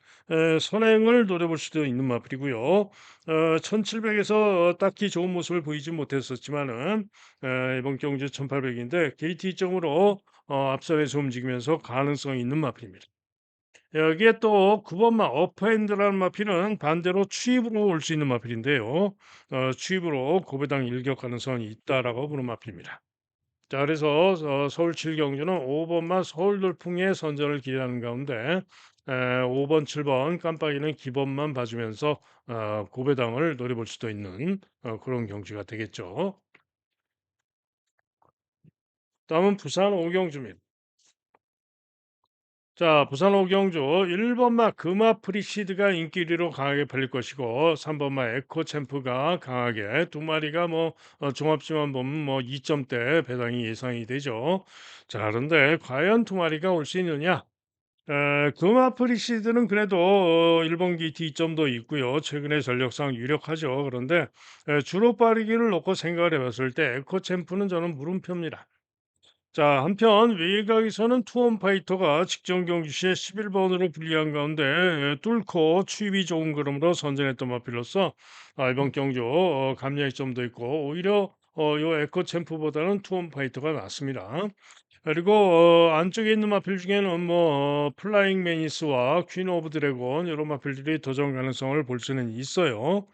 선행을 노려볼 수도 있는 마필이고요. 1700에서 딱히 좋은 모습을 보이지 못했었지만은 이번 경주 1800인데 KT 점으로 앞선에서 움직이면서 가능성이 있는 마필입니다. 여기에 또 9 번마 어퍼핸드라는 마필은 반대로 추입으로 올 수 있는 마필인데요. 추입으로 고배당 일격 가능성이 있다라고 보는 마필입니다. 자, 그래서 서울 7경주는 5 번마 서울 돌풍의 선전을 기대하는 가운데 5 번, 7번 깜빡이는 기본만 봐주면서 고배당을 노려볼 수도 있는 그런 경주가 되겠죠. 다음은 부산 오경주입니다. 자, 부산 오경주 1 번마 금화 프리시드가 인기 1 위로 강하게 팔릴 것이고 3 번마 에코 챔프가 강하게 두 마리가 뭐 종합치만 보면 뭐 2 점대 배당이 예상이 되죠. 자, 그런데 과연 두 마리가 올 수 있느냐? 금화 프리시드는 그래도 1번 게이트 2점도 있고요. 최근에 전력상 유력하죠. 그런데 주로 빠르기를 놓고 생각을 해 봤을 때 에코 챔프는 저는 물음표입니다. 자, 한편 외곽에서는 투혼 파이터가 직전 경기 시에 11번으로 불리한 가운데 뚫고 추입이 좋은 그림으로 선전했던 마필로서 이번 경주 감량의 점도 있고 오히려 요 에코 챔프보다는 투혼 파이터가 낫습니다. 그리고 안쪽에 있는 마필 중에는 뭐 플라잉 매니스와 퀸 오브 드래곤 이런 마필들이 도전 가능성을 볼 수는 있어요.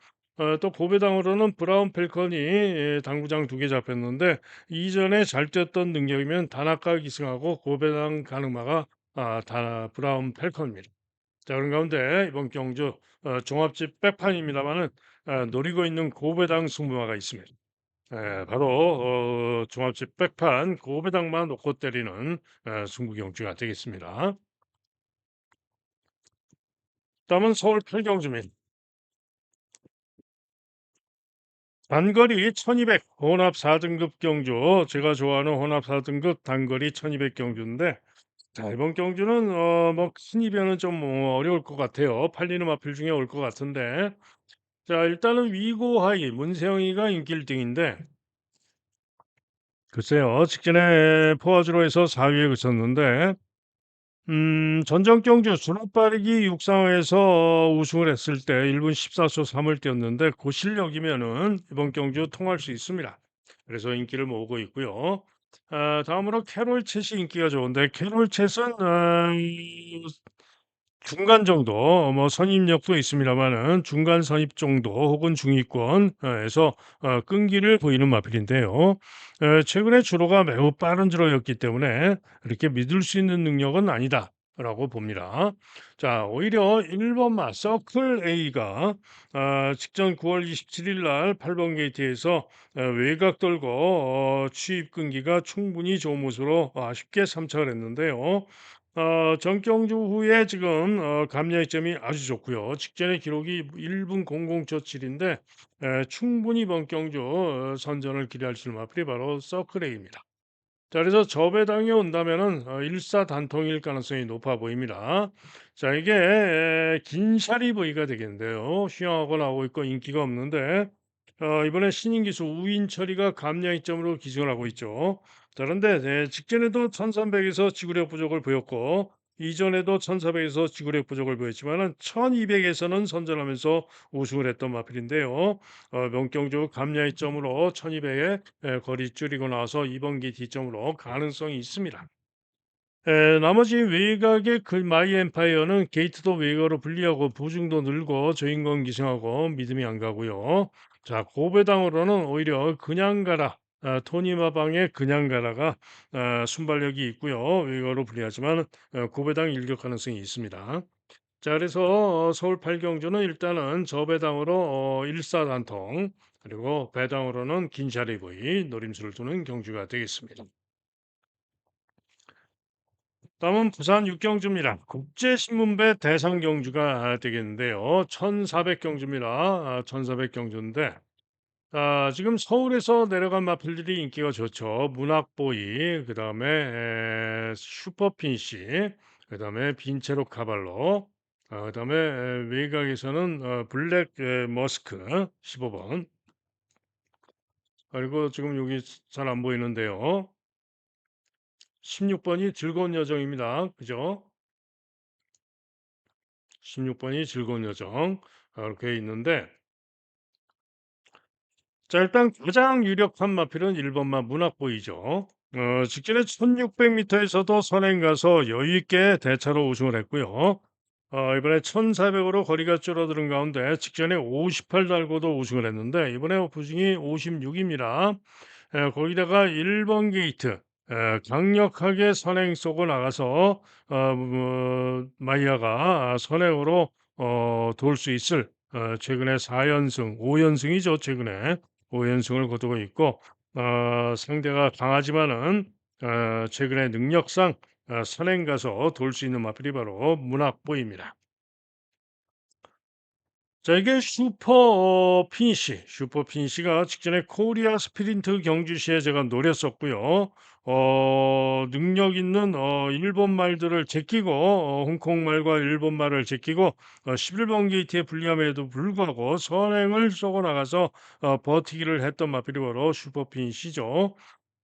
또 고배당으로는 브라운 펠컨이 당구장 2개 잡혔는데 이전에 잘 뛰었던 능력이면 다나카 기승하고 고배당 가능마가 다 브라운 펠컨입니다. 자, 그런 가운데 이번 경주 종합집 백판입니다만은 노리고 있는 고배당 승부마가 있습니다. 바로 종합집 백판 고배당만 놓고 때리는 승부 경주가 되겠습니다. 다음은 서울 팔경주입니다. 단거리 1200 혼합 4등급 경주 제가 좋아하는 혼합 4등급 단거리 1200 경주인데 자, 이번 경주는 뭐 큰 이변은 좀 어려울 것 같아요. 팔리는 마필 중에 올 것 같은데 자, 일단은 위고하이 문세영이가 인기 1등인데 글쎄요. 직전에 포화주로에서 4위에 그쳤는데 전적 경주 주먹빠르기 육상에서 우승을 했을 때 1분 14초 3을 뛰었는데 그 실력이면은 이번 경주 통할 수 있습니다. 그래서 인기를 모으고 있고요. 다음으로 캐롤 챗이 인기가 좋은데 캐롤 챗은 중간 정도 뭐 선입력도 있습니다만은 중간 선입 정도 혹은 중위권에서 끈기를 보이는 마필인데요. 최근에 주로가 매우 빠른 주로였기 때문에 이렇게 믿을 수 있는 능력은 아니다라고 봅니다. 자, 오히려 1번마 서클 A가 직전 9월 27일 날 8번 게이트에서 외곽 돌고 취입 끈기가 충분히 좋은 모습으로 쉽게 삼착을 했는데요. 정경주 후에 지금 감량점이 아주 좋고요. 직전의 기록이 1분 00초7인데 충분히 번경주 선전을 기대할 수 있는 마필이 바로 서클레이입니다. 자, 그래서 저배당이 온다면은 일사단통일 가능성이 높아 보입니다. 자, 이게 긴샤리 부위가 되겠는데요. 휴양하고 나오고 있고 인기가 없는데 이번에 신인 기수 우인철이가 감량이점으로 기승을 하고 있죠. 자, 그런데 직전에도 1300에서 지구력 부족을 보였고 이전에도 1400에서 지구력 부족을 보였지만은 1200에서는 선전하면서 우승을 했던 마필인데요. 명경주 감량이점으로 1200에 거리 줄이고 나서 이번 기 뒤점으로 가능성이 있습니다. 나머지 외곽의 그 마이 엠파이어는 게이트도 외곽으로 불리하고 보증도 늘고 주인공 기승하고 믿음이 안 가고요. 자, 고배당으로는 오히려 그냥 가라. 토니 마방의 그냥 가라가 순발력이 있고요. 외곽으로 불리하지만 고배당 일격 가능성이 있습니다. 자, 그래서 서울 팔경주는 일단은 저배당으로 일사단통, 그리고 배당으로는 긴샤리브이 노림수를 두는 경주가 되겠습니다. 다음은 부산 육경주입니다. 국제신문배 대상 경주가 되겠는데요. 1400경주입니다. 1400경주인데 지금 서울에서 내려간 마필들이 인기가 좋죠. 문학보이, 그다음에 슈퍼핀시, 그다음에 빈체로 카발로, 그다음에 외곽에서는 블랙 머스크 15번. 그리고 지금 여기 잘 안 보이는데요. 16번이 즐거운 여정입니다. 그죠? 16번이 즐거운 여정. 이렇게 있는데 자, 일단 가장 유력한 마필은 1번마 문학보이죠. 직전에 1600m에서도 선행 가서 여유 있게 대차로 우승을 했고요. 이번에 1400으로 거리가 줄어드는 가운데 직전에 58 달고도 우승을 했는데 이번에 부진이 56입니다. 거기다가 1번 게이트 강력하게 선행 쏘고 나가서 마이야가 선행으로 돌 수 있을 최근에 4연승, 5연승이죠. 최근에 5연승을 거두고 있고 상대가 강하지만은 최근에 능력상 선행 가서 돌 수 있는 마필이 바로 문학보입니다. 자, 이게 슈퍼 피니시가 직전에 코리아 스프린트 경주 시에 제가 노렸었고요. 능력 있는 일본 말들을 제끼고 홍콩 말과 일본 말을 제끼고 11번 게이트에 불리함에도 불구하고 선행을 쏘고 나가서 버티기를 했던 마필이 바로 슈퍼 피니시죠.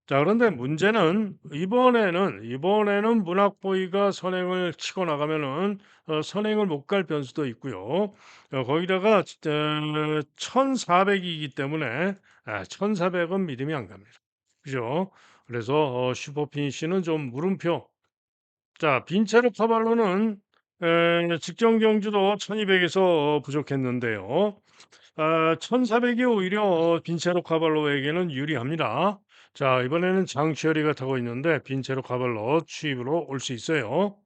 자, 그런데 문제는 이번에는 문학보이가 선행을 치고 나가면은 선행을 못 갈 변수도 있고요. 거기다가 1,400이기 때문에 1,400은 믿음이 안 갑니다. 그죠? 그래서 슈퍼 피니시는 좀 물음표. 자, 빈체로 카발로는 직전 경주도 1,200에서 부족했는데요. 1,400이 오히려 빈체로 카발로에게는 유리합니다. 자, 이번에는 장치열이가 타고 있는데 빈체로 카발로 추입으로 올 수 있어요.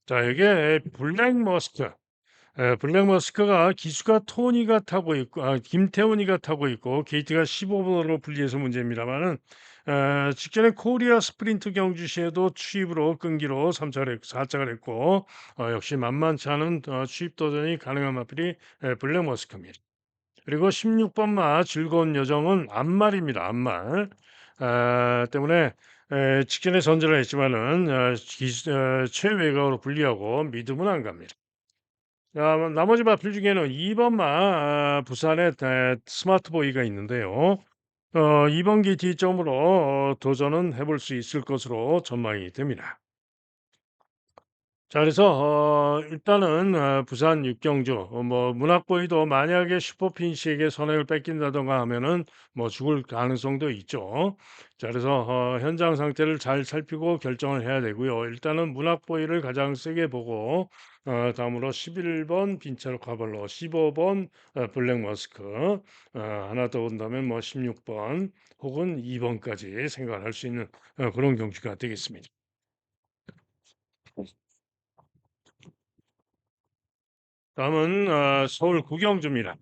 자, 이게 블랙 머스크. 블랙 머스크가 기수가 토니가 타고 있고 김태훈이가 타고 있고 게이트가 15번으로 분리해서 문제입니다만은 직전에 코리아 스프린트 경주 시에도 추입으로 끈기로 3차를 4차를 했고 역시 만만치 않은 추입 도전이 가능한 마필이 블랙 머스크입니다. 그리고 16번 마 즐거운 여정은 앞말입니다. 앞말. 때문에 직전에 선전을 했지만은 최외곽으로 불리하고 믿음은 안 갑니다. 나머지 마필 중에는 2번 마 부산의 스마트 보이가 있는데요. 2번 기티 점으로 도전은 해볼 수 있을 것으로 전망이 됩니다. 자, 그래서 일단은 부산 육경주 뭐 문학보이도 만약에 슈퍼핀시에게 선행을 뺏긴다든가 하면은 뭐 죽을 가능성도 있죠. 자, 그래서 현장 상태를 잘 살피고 결정을 해야 되고요. 일단은 문학보이를 가장 세게 보고 다음으로 11번 빈차로 카발로, 15번 블랙 머스크, 하나 더 온다면 뭐 16번 혹은 2번까지 생각을 할 수 있는 그런 경주가 되겠습니다. 다음은 서울 구경주입니다.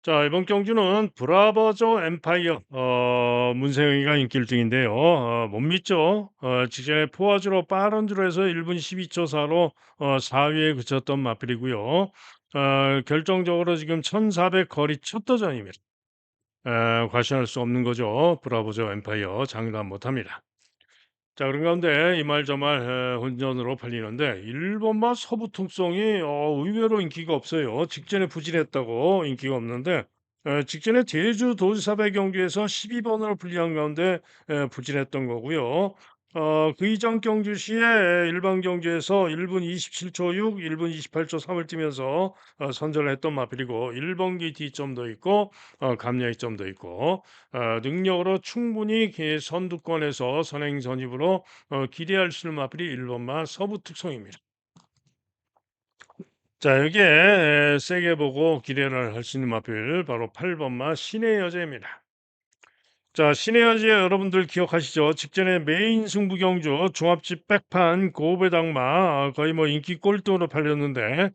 자, 이번 경주는 브라보조 엠파이어 문세영이가 인기 1등인데요. 못 믿죠. 직전에 포화주로 빠른 줄에서 1분 12초 사로 4위에 그쳤던 마필이고요. 결정적으로 지금 1400 거리 첫 도전입니다. 과시할 수 없는 거죠. 브라보조 엠파이어 장담 못합니다. 자, 그런 가운데 이 말 저 말 혼전으로 팔리는데 일본만 서부 통성이 의외로 인기가 없어요. 직전에 부진했다고 인기가 없는데 직전에 제주 도지사배 경기에서 12번으로 불리한 가운데 부진했던 거고요. 그 이전 경주 시에 일반 경주에서 1분 27초 6, 1분 28초 3을 뛰면서 선전을 했던 마필이고 1번기 D점도 있고 감량이점도 있고 능력으로 충분히 선두권에서 선행 선입으로 기대할 수 있는 마필이 1번마 서부 특성입니다. 자, 여기에 세게 보고 기대를 할 수 있는 마필 바로 8번마 신의 여제입니다. 자, 신의 여제 여러분들 기억하시죠? 직전에 메인 승부 경주 종합집 백판 고배당마 거의 뭐 인기 꼴등으로 팔렸는데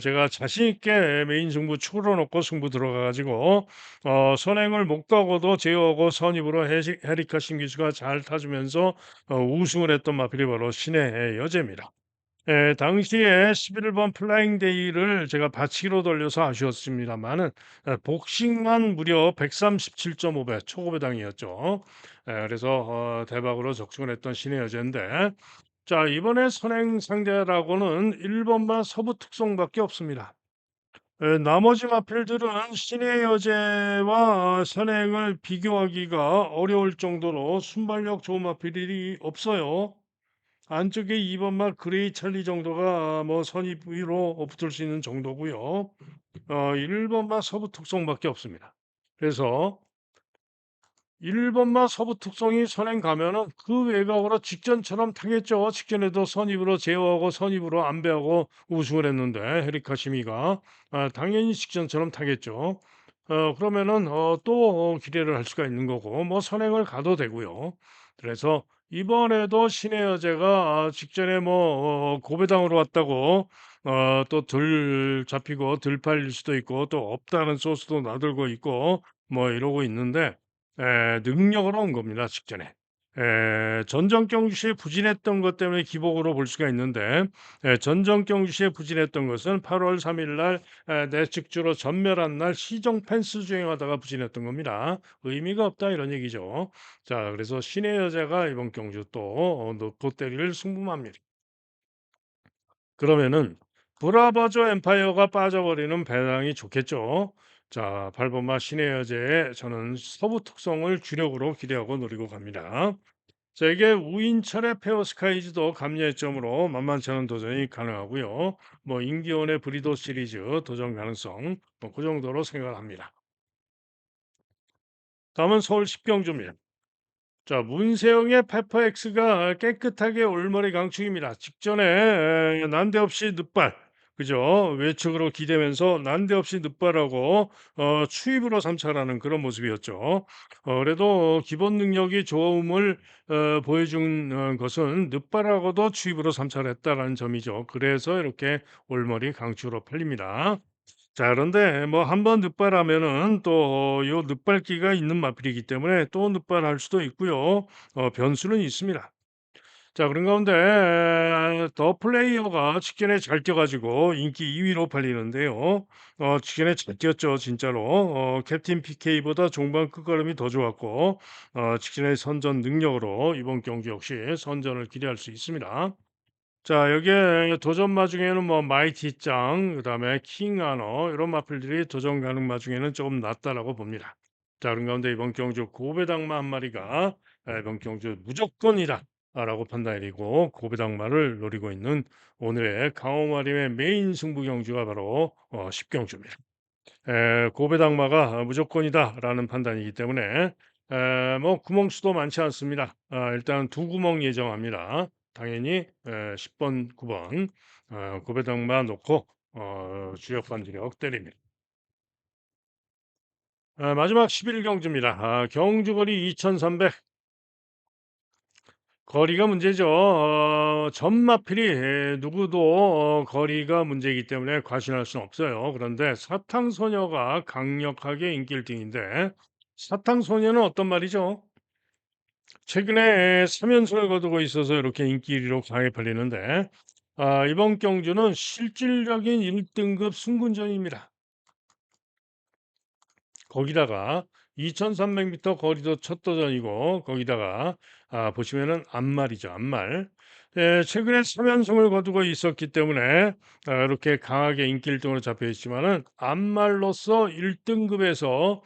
제가 자신 있게 메인 승부 추로 놓고 승부 들어가 가지고 선행을 못 가고도 제어하고 선입으로 해리카 신기수가 잘 타주면서 우승을 했던 마필이 바로 신의 여제입니다. 당시에 11번 플라잉 데이를 제가 받치기로 돌려서 아쉬웠습니다만은 복싱만 무려 137.5배 초고배당이었죠. 그래서 대박으로 적중을 했던 신의 여제인데 자, 이번에 선행 상대라고는 1번만 서부 특송밖에 없습니다. 나머지 마필들은 신의 여제와 선행을 비교하기가 어려울 정도로 순발력 좋은 마필이 없어요. 안쪽에 2 번만 그레이 찰리 정도가 뭐 선입 위로 붙을 수 있는 정도고요. 1 번만 서부 특성밖에 없습니다. 그래서 1 번만 서부 특성이 선행 가면은 그 외곽으로 직전처럼 타겠죠. 직전에도 선입으로 제어하고 선입으로 안배하고 우승을 했는데 헤리카 시미가 당연히 직전처럼 타겠죠. 그러면은 또 기대를 할 수가 있는 거고 뭐 선행을 가도 되고요. 그래서 이번에도 신의 여제가 직전에 뭐 고배당으로 왔다고 또 덜 잡히고 덜 팔릴 수도 있고 또 없다는 소스도 나들고 있고 뭐 이러고 있는데 능력으로 온 겁니다, 직전에. 전전 경주시에 부진했던 것 때문에 기복으로 볼 수가 있는데 전전 경주시에 부진했던 것은 8월 3일 날 내측주로 전멸한 날 시정 펜스 주행하다가 부진했던 겁니다. 의미가 없다 이런 얘기죠. 자, 그래서 신의 여자가 이번 경주 또 놓고 때릴 승부합니다. 그러면은 브라바조 엠파이어가 빠져버리는 배당이 좋겠죠. 자, 8번마 신의 여제에 저는 서부 특성을 주력으로 기대하고 노리고 갑니다. 자, 이게 우인철의 페어 스카이즈도 감려점으로 만만치 않은 도전이 가능하고요. 뭐 임기원의 브리더 시리즈 도전 가능성 뭐 그 정도로 생각을 합니다. 다음은 서울 10경주입니다. 자, 문세영의 페퍼엑스가 깨끗하게 올머리 강축입니다. 직전에 난데없이 늑발, 그죠? 외측으로 기대면서 난데없이 늑발하고 추입으로 삼차라는 그런 모습이었죠. 그래도 기본 능력이 좋음을 보여준 것은 늑발하고도 추입으로 삼차했다라는 점이죠. 그래서 이렇게 올머리 강축으로 팔립니다. 자, 그런데 뭐 한번 늑발하면은 또 요 늑발기가 있는 마필이기 때문에 또 늑발할 수도 있고요. 변수는 있습니다. 자, 그런 가운데 더 플레이어가 직전에 잘 뛰어 가지고 인기 2 위로 팔리는데요. 직전에 잘 뛰었죠, 진짜로. 캡틴 PK보다 종반 끝걸음이 더 좋았고 직전의 선전 능력으로 이번 경기 역시 선전을 기대할 수 있습니다. 자, 여기에 도전 마중에는 뭐 마이티 짱, 그다음에 킹 아너 이런 마필들이 도전 가능 마중에는 조금 낫다라고 봅니다. 자, 그런 가운데 이번 경주 고배당마 한 마리가 이번 경주 무조건이다라고 판단이고 고배당마를 노리고 있는 오늘의 강호마림의 메인 승부 경주가 바로 10경주입니다. 고배당마가 무조건이다라는 판단이기 때문에 뭐 구멍수도 많지 않습니다. 일단 두 구멍 예정합니다. 당연히 10번, 9번 고배당마 놓고 주력 반주력 때립니다. 마지막 11경주입니다. 경주거리 2300 거리가 문제죠. 전마필이 누구도 거리가 문제이기 때문에 과신할 수는 없어요. 그런데 사탕소녀가 강력하게 인기 1등인데 사탕소녀는 어떤 말이죠? 최근에 3연승을 거두고 있어서 이렇게 인기 1위로 강하게 팔리는데 이번 경주는 실질적인 1등급 승군전입니다. 거기다가 2,300m 거리도 첫 도전이고 거기다가 보시면은 앞말이죠, 앞말. 최근에 3연승을 거두고 있었기 때문에 이렇게 강하게 인기 1등으로 잡혀 있지만은 앞말로서 1등급에서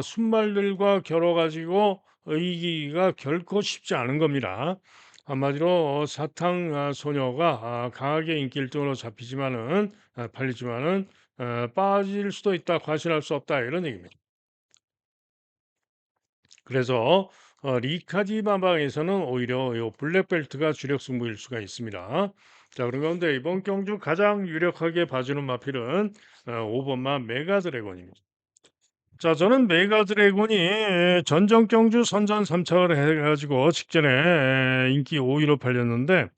순말들과 겨뤄 가지고 이기기가 결코 쉽지 않은 겁니다. 한마디로 사탕 소녀가 강하게 인기 1 등으로 잡히지만은 팔리지만은 빠질 수도 있다. 과신할 수 없다. 이런 얘기입니다. 그래서 리카지 마방에서는 오히려 요 블랙벨트가 주력 승부일 수가 있습니다. 자, 그런 가운데 이번 경주 가장 유력하게 봐주는 마필은 5번마 메가드래곤입니다. 자, 저는 메가 드래곤이 전정 경주 선전 3착을 해 가지고 직전에 인기 5 위로 팔렸는데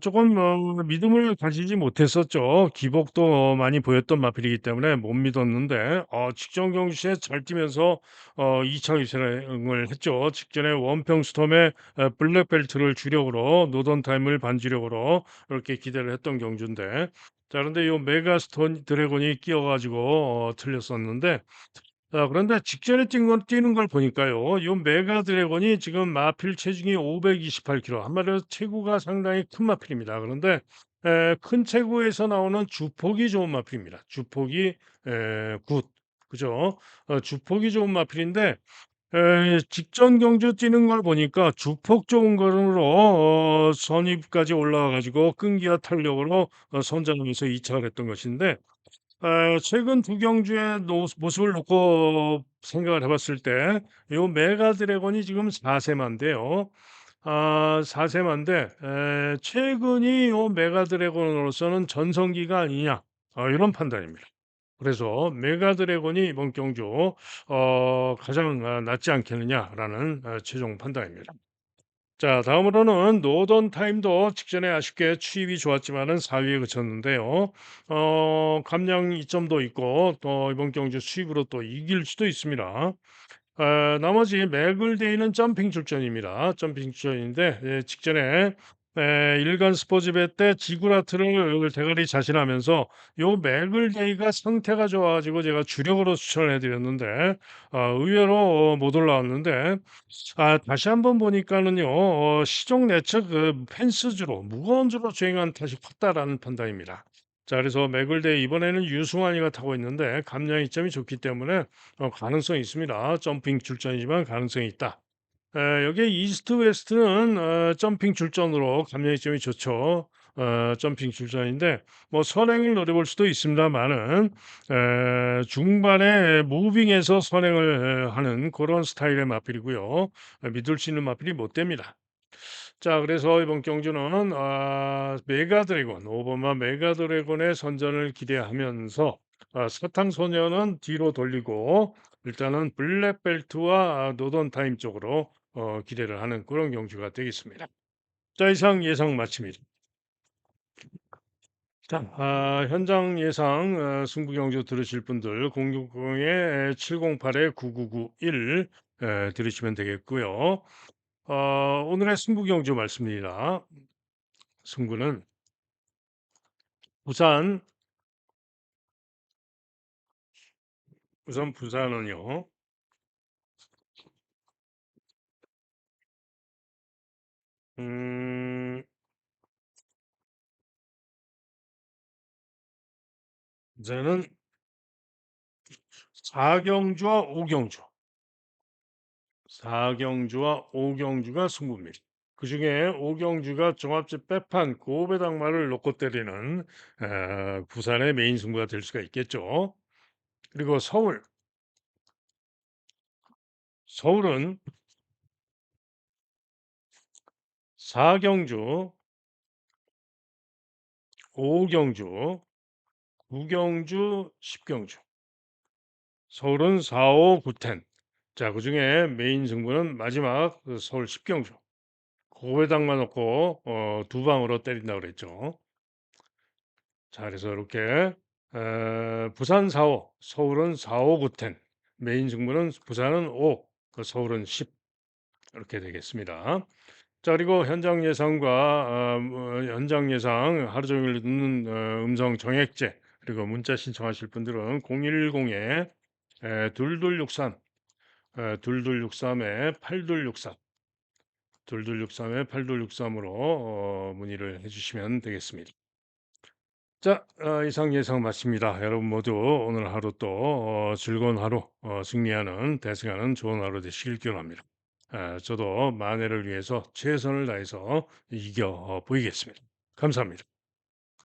조금 믿음을 가지지 못했었죠. 기복도 많이 보였던 마필이기 때문에 못 믿었는데 직전 경주에 잘 뛰면서 2차 유승을 했죠. 직전에 원평 스톰에 블랙벨트를 주력으로 노던 타임을 반주력으로 이렇게 기대를 했던 경주인데 자, 그런데 요 메가 스톤 드래곤이 끼어 가지고 틀렸었는데 그런데 직전에 뛰는 걸 보니까요. 요 메가 드래곤이 지금 마필 체중이 528 킬로 한마디로 체구가 상당히 큰 마필입니다. 그런데 큰 체구에서 나오는 주폭이 좋은 마필입니다. 주폭이 굿. 그죠? 주폭이 좋은 마필인데 직전 경주 뛰는 걸 보니까 주폭 좋은 거로 선입까지 올라와 가지고 끈기와 탄력으로 선장에서 2 착을 했던 것인데 최근 두 경주의 노 모습을 놓고 생각을 해 봤을 때 요 메가 드래곤이 지금 4 세마인데요. 4 세마인데 최근이 요 메가 드래곤으로서는 전성기가 아니냐 이런 판단입니다. 그래서 메가 드래곤이 이번 경주 가장 낫지 않겠느냐라는 최종 판단입니다. 자, 다음으로는 노던 타임도 직전에 아쉽게 추입이 좋았지만은 4 위에 그쳤는데요. 감량 이점도 있고 또 이번 경주 수입으로 또 이길 수도 있습니다. 나머지 맥을데이는 점핑 출전입니다. 점핑 출전인데 직전에 일간 스포츠배 때 지구라트를 대가리 자신하면서 요 맥을데이가 상태가 좋아 가지고 제가 주력으로 추천을 해 드렸는데 의외로 못 올라왔는데 다시 한번 보니까는요. 시종 내측 펜스주로 무거운 주로 주행한 탓이 컸다라는 판단입니다. 자, 그래서 맥을데이 이번에는 유승환이가 타고 있는데 감량 이점이 좋기 때문에 가능성이 있습니다. 점핑 출전이지만 가능성이 있다. 여기에 이스트 웨스트는 점핑 출전으로 감량 이점이 좋죠. 점핑 출전인데 뭐 선행을 노려볼 수도 있습니다만은 중반에 무빙에서 선행을 하는 그런 스타일의 마필이고요. 믿을 수 있는 마필이 못 됩니다. 자, 그래서 이번 경주는 메가 드래곤 5 번마 메가 드래곤의 선전을 기대하면서 사탕 소녀는 뒤로 돌리고 일단은 블랙벨트와 노던 타임 쪽으로 기대를 하는 그런 경주가 되겠습니다. 자, 이상 예상 마칩니다. 자, 현장 예상 승부 경주 들으실 분들 060에 708에 9991 들으시면 되겠고요. 오늘의 승부 경주 말씀드립니다. 승부는 부산 우선 부산은요. 음 부산은 4 경주와 5 경주, 4 경주와 5 경주가 승부입니다. 그중에 5 경주가 종합제 빼판 고배당말을 놓고 때리는 부산의 메인 승부가 될 수가 있겠죠. 그리고 서울은 4 경주, 5 경주, 9 경주, 10 경주. 서울은 4, 5, 9, 10. 자, 그중에 메인 승부는 마지막 서울 10 경주. 고배당만 놓고 두 방으로 때린다고 그랬죠. 자, 그래서 이렇게 부산 4호, 서울은 4호 9텐, 메인 승부는 부산은 5, 서울은 10 이렇게 되겠습니다. 자, 그리고 현장 예상과 현장 예상 하루 종일 듣는 음성 정액제 그리고 문자 신청하실 분들은 010에 2263 2263에 8263 2263에 8263으로 문의를 해주시면 되겠습니다. 자, 이상 예상 마칩니다. 여러분 모두 오늘 하루 또 즐거운 하루, 승리하는 대승하는 좋은 하루 되시길 기원합니다. 저도 만회를 위해서 최선을 다해서 이겨 보이겠습니다. 감사합니다.